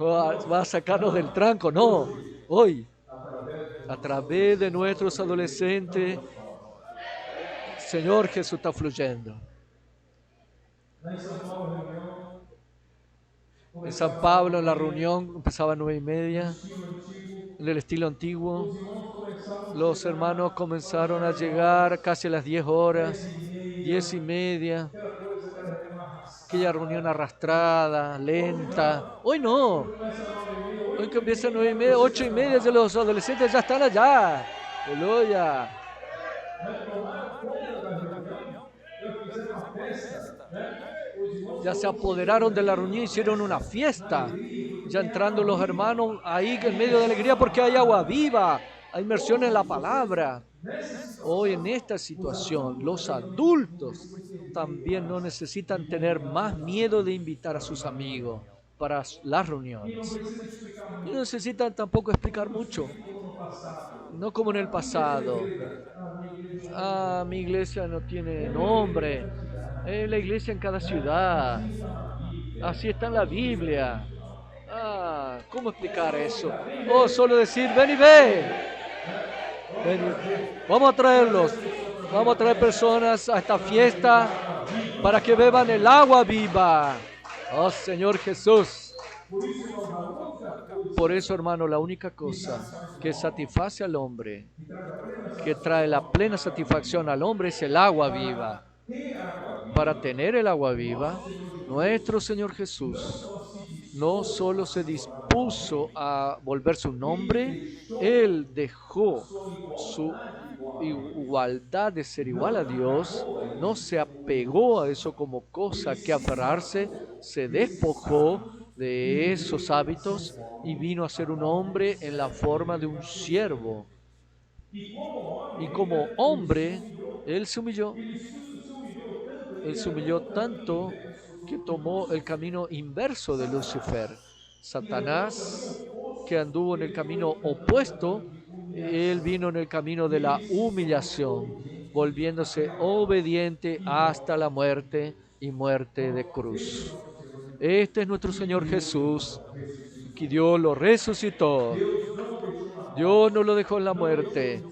Va a sacarnos del tranco. No, hoy, a través de nuestros adolescentes, Señor Jesús está fluyendo. En San Pablo, en la reunión, empezaba a 9:30, en el estilo antiguo. Los hermanos comenzaron a llegar casi a las 10 horas, 10:30. Aquella reunión arrastrada, lenta. Hoy no. Hoy que empieza a 9:30, 8:30, ya los adolescentes ya están allá. Aleluya. Ya se apoderaron de la reunión, hicieron una fiesta. Ya entrando los hermanos ahí en medio de alegría porque hay agua viva, hay inmersión en la palabra. Hoy en esta situación, los adultos también no necesitan tener más miedo de invitar a sus amigos para las reuniones. Y no necesitan tampoco explicar mucho, no como en el pasado. Mi iglesia no tiene nombre. La iglesia en cada ciudad. Así está en la Biblia. ¿Cómo explicar eso? Solo decir, ven y ve. Vamos a traerlos. Vamos a traer personas a esta fiesta para que beban el agua viva. Oh, Señor Jesús. Por eso, hermano, la única cosa que satisface al hombre, que trae la plena satisfacción al hombre, es el agua viva. Para tener el agua viva, nuestro Señor Jesús no solo se dispuso a volverse un hombre, Él dejó su igualdad de ser igual a Dios, no se apegó a eso como cosa que aferrarse, se despojó de esos hábitos y vino a ser un hombre en la forma de un siervo. Y como hombre, Él se humilló. Él se humilló tanto que tomó el camino inverso de Lucifer. Satanás, que anduvo en el camino opuesto, él vino en el camino de la humillación, volviéndose obediente hasta la muerte y muerte de cruz. Este es nuestro Señor Jesús, que Dios lo resucitó. Dios no lo dejó en la muerte,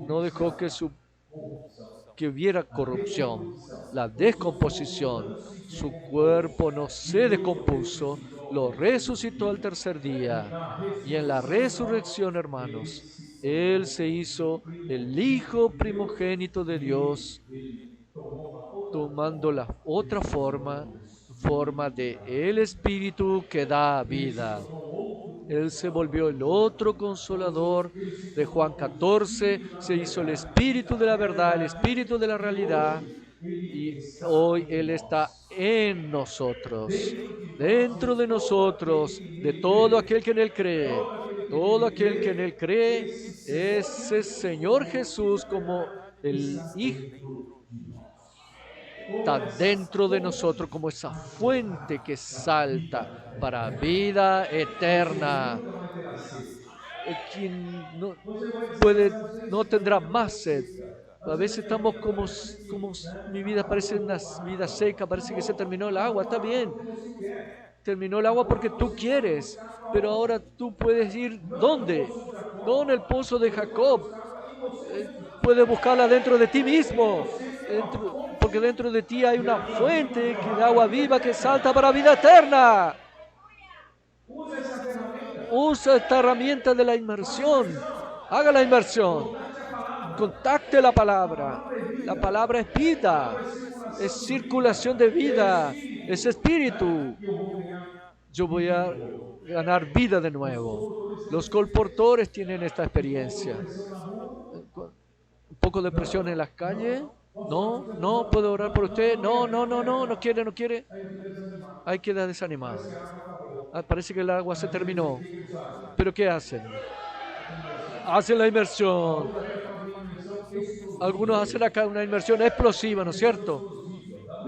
no dejó que hubiera corrupción, la descomposición. Su cuerpo no se descompuso, lo resucitó al tercer día. Y en la resurrección, hermanos, Él se hizo el Hijo primogénito de Dios, tomando la otra forma de el Espíritu que da vida. Él se volvió el otro consolador de Juan 14, se hizo el Espíritu de la verdad, el Espíritu de la realidad, y hoy Él está en nosotros, dentro de nosotros, de todo aquel que en Él cree. Todo aquel que en Él cree, ese Señor Jesús como el Hijo, está dentro de nosotros como esa fuente que salta para vida eterna. Quien no tendrá más sed. A veces estamos como mi vida parece una vida seca, parece que se terminó el agua. Está bien, terminó el agua porque tú quieres, pero ahora tú puedes ir ¿dónde? No en el pozo de Jacob. Puedes buscarla dentro de ti mismo, porque dentro de ti hay una fuente que da agua viva que salta para vida eterna. Usa esta herramienta de la inmersión. Haga la inmersión. Contacte la palabra. La palabra es vida. Es circulación de vida. Es espíritu. Yo voy a ganar vida de nuevo. Los colportores tienen esta experiencia. Un poco de presión en las calles. No, puedo orar por usted. No quiere. Hay que quedar desanimado. Parece que el agua se terminó. ¿Pero qué hacen? Hacen la inmersión. Algunos hacen acá una inmersión explosiva, ¿no es cierto?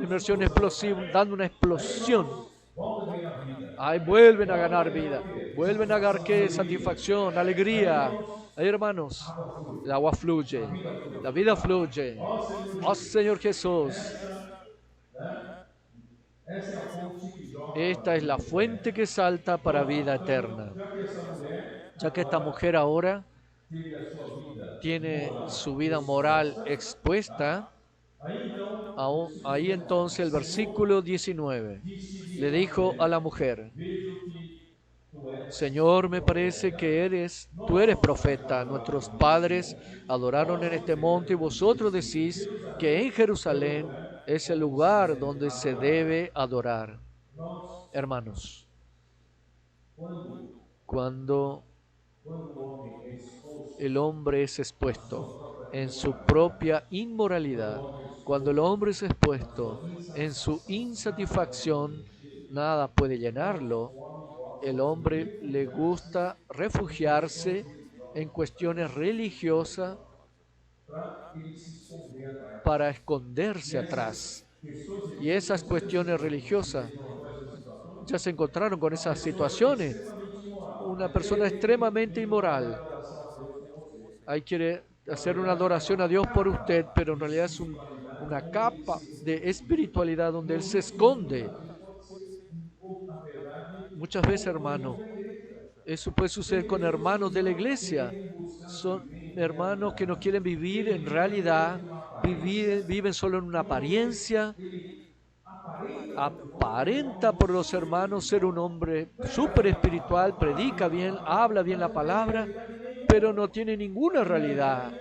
inmersión explosiva, dando una explosión. volta a ganhar vida. Ahí vuelven a ganar vida, vuelven a ganar qué satisfacción, alegría. Ahí, hermanos, el agua fluye, la vida fluye. Oh Señor Jesús, Essa é a fonte que jorra. esta es la fuente que salta para vida eterna. Já que essa mulher Ya que esta mujer ahora teve a sua vida tiene moral su vida moral expuesta, aí então ahí entonces el versículo 19 le dijo a la mujer: vejo que tu és Señor, me parece que tú eres profeta. Nuestros padres adoraron en este monte y vosotros decís que en Jerusalén es el lugar donde se debe adorar. nós Hermanos, quando cuando o homem é exposto el hombre es expuesto en su propia inmoralidad, cuando el hombre es expuesto en su insatisfacción, nada puede llenarlo. El hombre le gusta refugiarse en cuestiones religiosas para ele se esconder atrás. para esconderse atrás. Y esas cuestiones religiosas ya se encontraron con esas situaciones. Una persona extremadamente inmoral. Ahí quiere hacer una adoración a Dios por usted, pero en realidad es una capa de espiritualidad donde Él se esconde. Muchas veces, hermano, eso puede suceder con hermanos de la iglesia. Son hermanos que no quieren vivir en realidad, viven solo en una apariencia. Aparenta por los hermanos ser un hombre súper espiritual, predica bien, habla bien la palabra, pero no tiene ninguna realidad.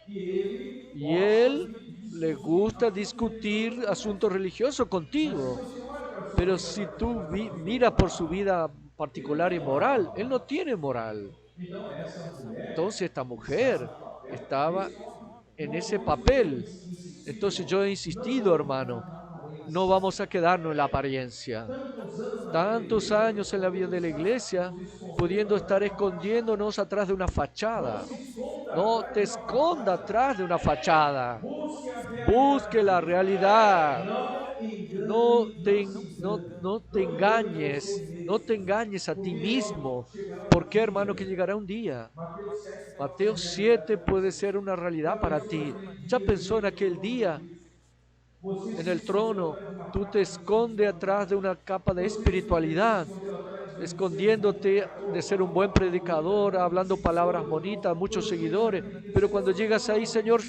Y él le gusta discutir asuntos religiosos contigo. Pero si tú miras por su vida particular y moral, él no tiene moral. Entonces esta mujer estaba en ese papel. Entonces yo he insistido, hermano, no vamos a quedarnos en la apariencia. Tantos años en la vida de la iglesia, pudiendo estar escondiéndonos atrás de una fachada. No te esconda atrás de una fachada. Busque la realidad. No te engañes a ti mismo. ¿Por qué, hermano, que llegará un día? Mateo 7 puede ser una realidad para ti. ¿Ya pensó en aquel día? En el trono, tú te escondes atrás de una capa de espiritualidad, escondiéndote de ser un buen predicador, hablando palabras bonitas, muchos seguidores, pero cuando llegas ahí, Señor,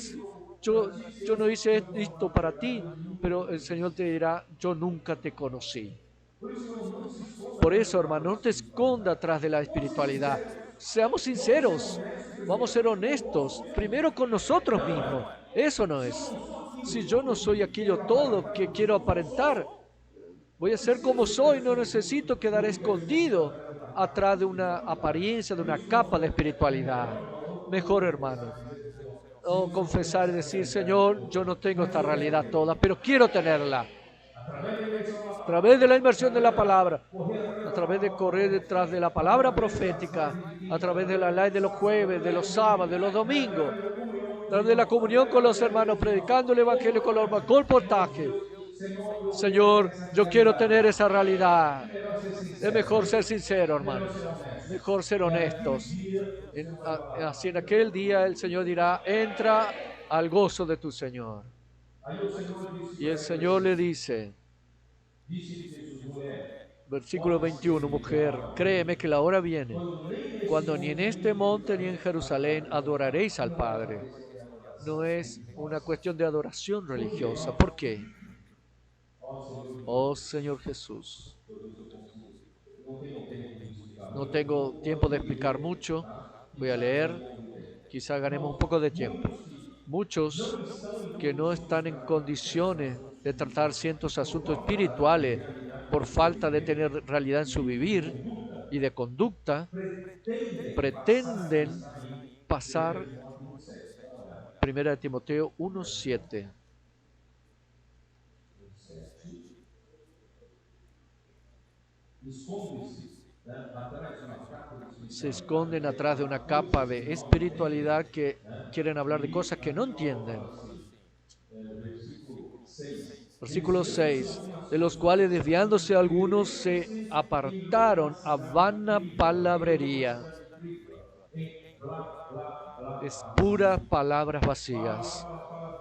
yo no hice esto para ti, pero el Señor te dirá, yo nunca te conocí. Por eso, hermano, no te esconda atrás de la espiritualidad. Seamos sinceros, vamos a ser honestos, primero con nosotros mismos. Eso no es. Si yo no soy aquello todo que quiero aparentar, voy a ser como soy, no necesito quedar escondido atrás de una apariencia, de una capa de espiritualidad. Mejor, hermano, confesar y decir, Señor, yo no tengo esta realidad toda, pero quiero tenerla. A través de la inmersión de la palabra, a través de correr detrás de la palabra profética, a través de la ley de los jueves, de los sábados, de los domingos, a través de la comunión con los hermanos, predicando el evangelio con el colportaje. Señor, yo quiero tener esa realidad. Es mejor ser sincero, hermanos. Mejor ser honestos. Así en aquel día el Señor dirá, entra al gozo de tu Señor. Y el Señor le dice, versículo 21, mujer, créeme que la hora viene, cuando ni en este monte ni en Jerusalén adoraréis al Padre. No es una cuestión de adoración religiosa. ¿Por qué? Oh Señor Jesús. No tengo tiempo de explicar mucho. Voy a leer. Quizá ganemos un poco de tiempo. Muchos que no están en condiciones de tratar ciertos asuntos espirituales por falta de tener realidad en su vivir y de conducta, pretenden pasar 1 Timoteo 1:7. Se esconden atrás de una capa de espiritualidad que quieren hablar de cosas que no entienden. Versículo 6, de los cuales desviándose algunos se apartaron a vana palabrería. Es puras palabras vacías.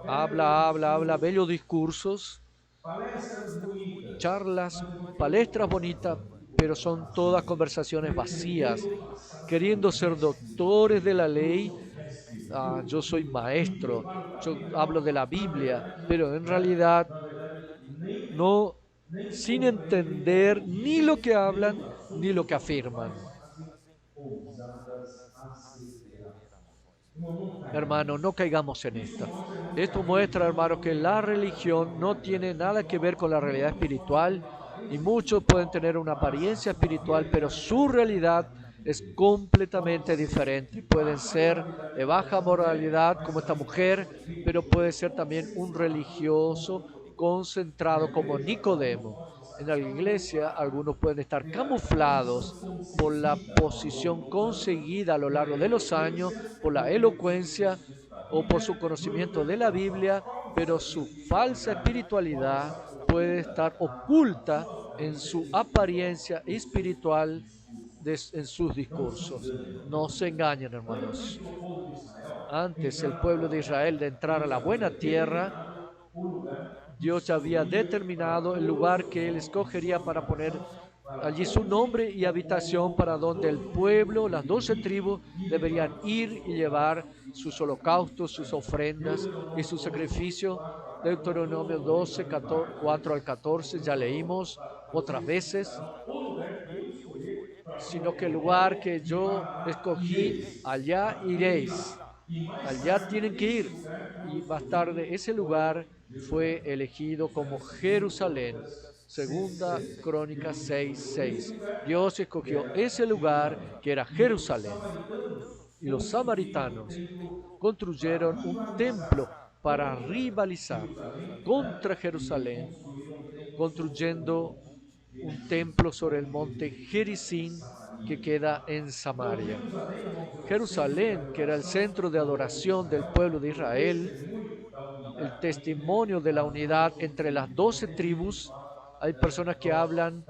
Habla, habla, habla, bellos discursos, palestras bonitas, charlas, mas o que eu palestras estou bonitas, falando pero é son todas vazio. conversaciones vacías, Pretendeu passar por queriendo ser mestre. doctores de la Eu ley. sou mestre. Yo soy Eu maestro, falo da yo Bíblia, hablo de la na Biblia, verdade, pero en né? realidad Na verdade, nem, no, nem sin compreendem entender como ni lo dizem, que nem hablan os ni lo assuntos que aos afirman. quais fazem ousadas asseverações. Irmão, não caia Hermano, no nisso. caigamos en Isso esta. mostra, irmãos, que Esto a muestra, religião hermano, não que tem la nada a ver com a religión no realidade tiene nada que ver espiritual, con la realidad muito embora tenha espiritual uma y aparência muchos pueden tener espiritual, una mas a apariencia sua espiritual, pero realidade su é realidad completamente es diferente. completamente Pode ser diferente. de Pueden baixa ser moralidade de como baja essa mulher, moralidad mas como esta também pode mujer, ser pero puede religioso ser también un concentrado religioso como Nicodemo. concentrado Na como igreja, alguns Nicodemo. podem En estar la iglesia, camuflados algunos pueden estar pela posição camuflados por la conseguida ao posición longo dos anos, conseguida a lo largo pela de los años, eloquência por la ou pelo seu elocuencia conhecimento da o por su Bíblia, no conocimiento de entanto, la a sua Biblia, pero falsa su falsa espiritualidade pode espiritualidad estar puede estar oculta na oculta sua en aparência su espiritual, apariencia nos seus espiritual, discursos. en sus Não se discursos. engane, irmão, não No se se engane. engañen, hermanos. Antes do povo de Israel Antes el entrar na pueblo de boa Israel de terra, entrar a Deus la buena havia tierra, determinado o lugar que Dios ya había escolheria para determinado el pôr o lugar seu que Él nome e escogería sua para poner habitação, para allí su nombre onde y o habitación, povo, para as donde el 12 tribos pueblo, las 12 deveriam tribus, ir deberían levar os seus ir y llevar holocaustos e sus sacrifícios holocaustos, sus ali. ofrendas y Deuteronômio sus 12, sacrificios. 4 a 14, Deuteronomio todos podem 12, ler várias 4 al vezes, 14, porque ya falou, leímos otras vocês veces, estarão o lugar que eu escolher para pôr sino o que el meu lugar nome que e yo para lá escogí, ireis. allá Tá? Tem que ir iréis. lá. E mais Allá tarde, tienen que esse ir. lugar que eu Y más tarde escolhi ese foi lugar fue Jerusalém. elegido Isso como é segundo Jerusalén. Crônicas Segunda 6:6. Crónica Deus 6, escolheu esse 6. lugar Dios que escogió era ese lugar Jerusalém. que era E os Jerusalén. samaritanos Y los construíram um samaritanos templo para construyeron un templo rivalizar para contra rivalizar Jerusalém, contra né? E Jerusalén, construíram um templo sobre o construyendo monte un Gerizim, templo sobre el monte monte Gerizim que fica em Gerizim que Samaria. queda Tá? en Então, Samaria. Jerusalém, irmãos, é o centro de Jerusalén, que era el adoração centro de do povo de adoración del Israel, pueblo de o Israel, testemunho da el unidade testimonio entre de la as unidad 12 entre las tribos. Então, 12 tem gente que tribus. fala, Hay personas que nossa, hablan,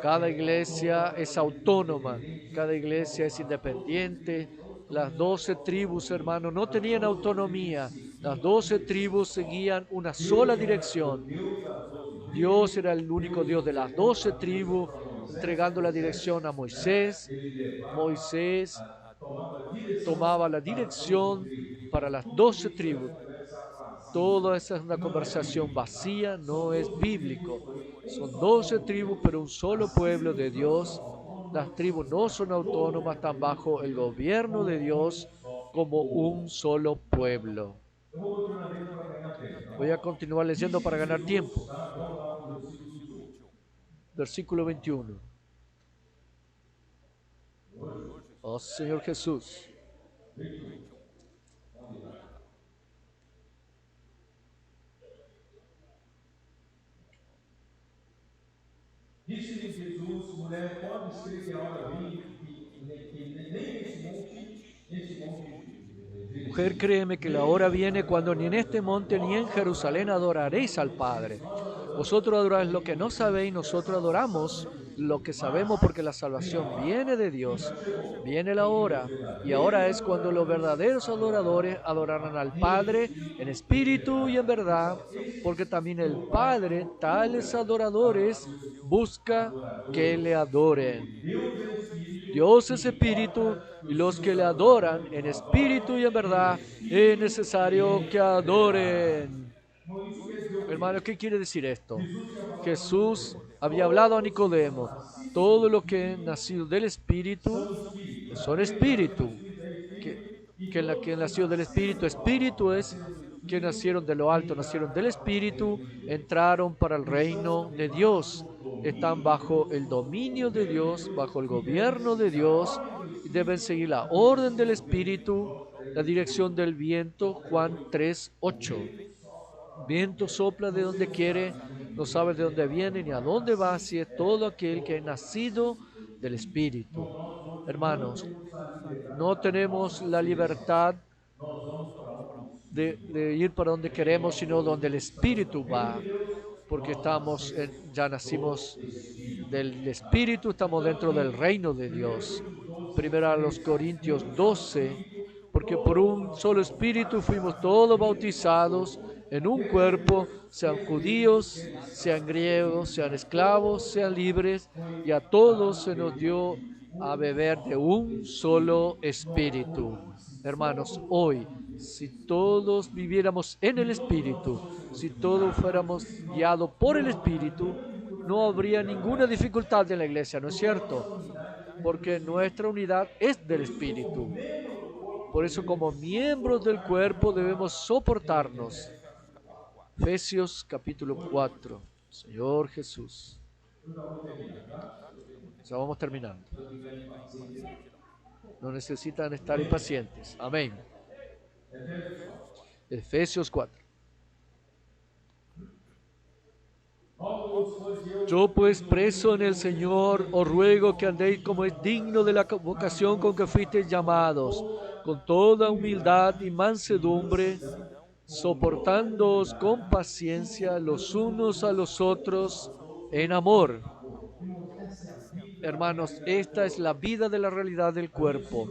cada cada igreja iglesia é es totalmente autónoma, cada independente, iglesia não, es as 12 independiente. tribos não estão Las debaixo 12 da tribus, autonomia. hermanos, no As tenían 12 tribos autonomía. Las seguiam uma 12 direção tribus só. seguían una sola Deus era o dirección. Deus das 12 Dios tribos, era el único Deus Dios de las entregou 12 a direção tribus, para Moisés, entregando la dirección a né? Moisés. Ele levava, Moisés tomava a direção tomaba la para as 12 dirección tribos. para Então, las tudo 12 isso é tribus. conversa Toda vazia, esa es una não é conversación bíblico, vacía, tá? São no es 12 tribos, bíblico. porém um Son só 12 povo de tribus, Deus. pero un solo As pueblo de tribos não Dios. são Las autônomas, são tribus no son debaixo do autónomas, están governo bajo de el Deus gobierno de como Dios um só como un povo. solo pueblo. Eu vou continuar lendo para ganhar tempo, tá Voy a bom? continuar leyendo para Disse ganar Jesus, tiempo. tá? Vamos lá para o versículo 18. Versículo 21. Oh Señor Jesús. 21. Vamos lá. Disse-lhe Jesus, mulher, podes crer que a hora vem que nem nesse monte Mujer, créeme que la hora viene cuando ni en este monte ni en Jerusalén adoraréis al Padre. Vosotros adoráis lo que no sabéis, nosotros adoramos lo que sabemos porque la salvación viene de Dios. Viene la hora, y ahora es cuando los verdaderos adoradores adorarán al Padre en espíritu y en verdad, porque también el Padre, tales adoradores, busca que le adoren. Dios es espíritu, y los que le adoran en espíritu y en verdad es necesario que adoren. Hermano, ¿qué quiere decir esto? Jesús había hablado a Nicodemo. Todo lo que es nacido del espíritu son espíritu. Que nació del espíritu, espíritu es que nacieron de lo alto, nacieron del espíritu, entraron para el reino de Dios. Están bajo el dominio de Dios, bajo el gobierno de Dios, y deben seguir la orden del espíritu, la dirección del viento. Juan 3:8. Viento sopla de donde quiere, no sabe de dónde viene ni a dónde va, si es todo aquel que es nacido del espíritu. Hermanos, no tenemos la libertad de ir para donde queremos, sino donde el espíritu va. porque ya nacimos del Espíritu, estamos dentro del reino de Dios. Primero a los Corintios 12, porque por un solo Espíritu fuimos todos bautizados en un cuerpo, sean judíos, sean griegos, sean esclavos, sean libres, y a todos se nos dio a beber de un solo Espíritu. Hermanos, hoy, si todos viviéramos en el Espíritu, si todos fuéramos guiados por el Espíritu, no habría ninguna dificultad en la iglesia, ¿no es cierto? Porque nuestra unidad es del Espíritu. Por eso, como miembros del cuerpo, debemos soportarnos. Efesios capítulo 4. Señor Jesús. Ya vamos terminando. No necesitan estar impacientes. Amén. Efesios 4. Yo pues, preso en el Señor, os ruego que andéis como es digno de la vocación con que fuisteis llamados, con toda humildad y mansedumbre, soportándoos con paciencia los unos a los otros en amor. Hermanos, esta es la vida de la realidad del cuerpo.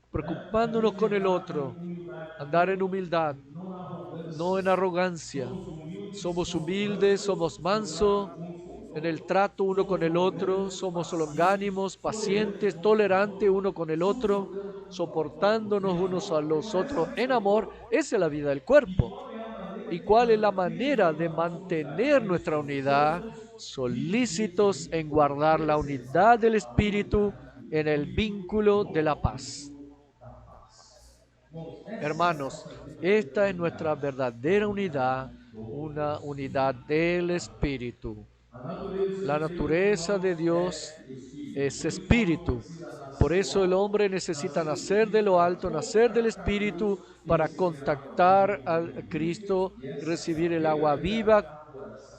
Preocupándonos con el otro, andar en humildad, no en arrogancia. Somos humildes, somos mansos en el trato uno con el otro, somos longánimos, pacientes, tolerantes uno con el otro, soportándonos unos a los otros en amor. Esa es la vida del cuerpo. ¿Y cuál es la manera de mantener nuestra unidad? Solícitos en guardar la unidad del Espíritu en el vínculo de la paz. Hermanos, esta es nuestra verdadera unidad, una unidad del Espíritu. La naturaleza de Dios es Espíritu. Por eso el hombre necesita nacer de lo alto, nacer del Espíritu para contactar a Cristo y recibir el agua viva.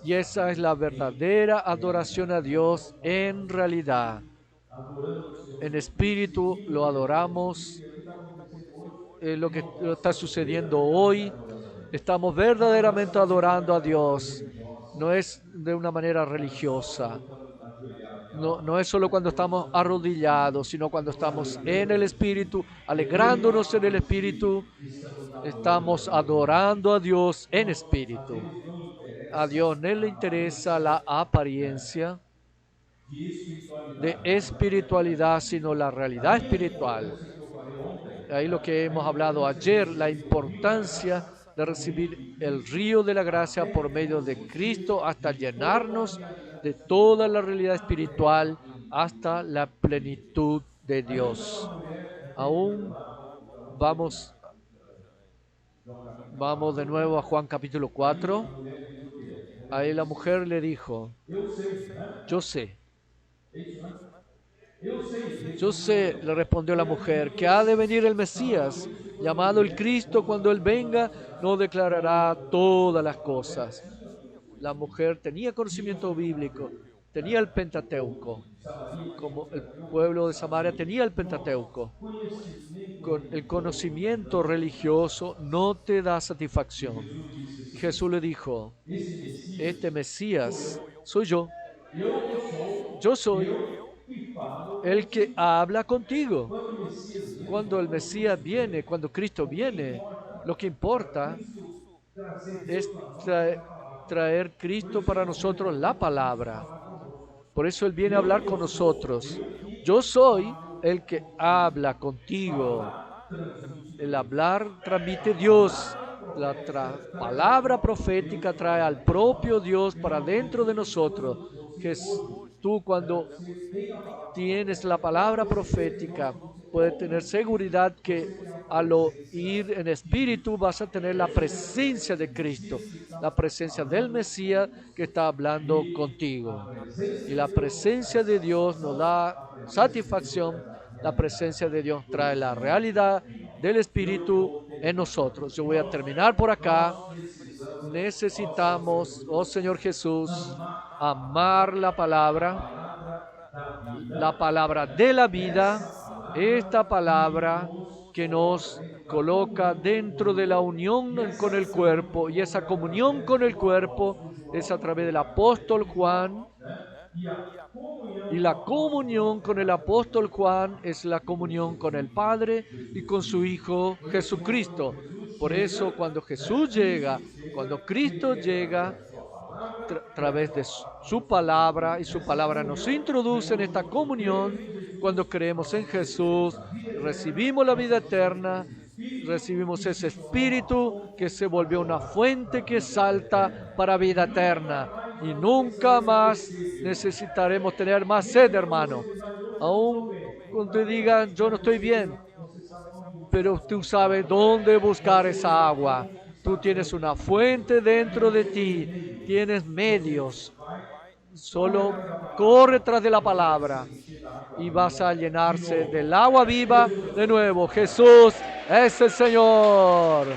Y esa es la verdadera adoración a Dios en realidad. En espíritu lo adoramos. Lo que está sucediendo hoy, estamos verdaderamente adorando a Dios. No es de una manera religiosa. No es solo cuando estamos arrodillados, sino cuando estamos en el Espíritu, alegrándonos en el Espíritu. Estamos adorando a Dios en espíritu. A Dios no le interesa la apariencia de espiritualidad, sino la realidad espiritual. Ahí lo que hemos hablado ayer, la importancia de recibir el río de la gracia por medio de Cristo hasta llenarnos de toda la realidad espiritual hasta la plenitud de Dios. Aún vamos de nuevo a Juan capítulo 4. Ahí la mujer le dijo, yo sé, le respondió la mujer, que ha de venir el Mesías, llamado el Cristo. Cuando Él venga, nos declarará todas las cosas. La mujer tenía conocimiento bíblico, tenía el Pentateuco, como el pueblo de Samaria tenía el Pentateuco. Con el conocimiento religioso no te da satisfacción. Y Jesús le dijo, este Mesías soy yo. Yo soy el que habla contigo. Cuando el Mesías viene, cuando Cristo viene, lo que importa es traer Cristo para nosotros la palabra. Por eso Él viene a hablar con nosotros. Yo soy el que habla contigo. El hablar transmite Dios. La palabra profética trae al propio Dios para dentro de nosotros. Que tú, cuando tienes la palabra profética, puedes tener seguridad que al oír en espíritu vas a tener la presencia de Cristo, la presencia del Mesías que está hablando contigo. Y la presencia de Dios nos da satisfacción. La presencia de Dios trae la realidad del Espíritu en nosotros. Yo voy a terminar por acá. Necesitamos, oh Señor Jesús, amar la palabra de la vida, esta palabra que nos coloca dentro de la unión con el cuerpo, y esa comunión con el cuerpo es a través del apóstol Juan, y la comunión con el apóstol Juan es la comunión con el Padre y con su Hijo Jesucristo. Por eso cuando Jesús llega, cuando Cristo llega, a través de su palabra, y su palabra nos introduce en esta comunión, cuando creemos en Jesús, recibimos la vida eterna, recibimos ese espíritu que se volvió una fuente que salta para vida eterna, y nunca más necesitaremos tener más sed, hermano. Aún cuando te digan, yo no estoy bien, pero tú sabes dónde buscar esa agua. Tú tienes una fuente dentro de ti, tienes medios. Solo corre tras de la palabra y vas a llenarse del agua viva de nuevo. Jesús es el Señor.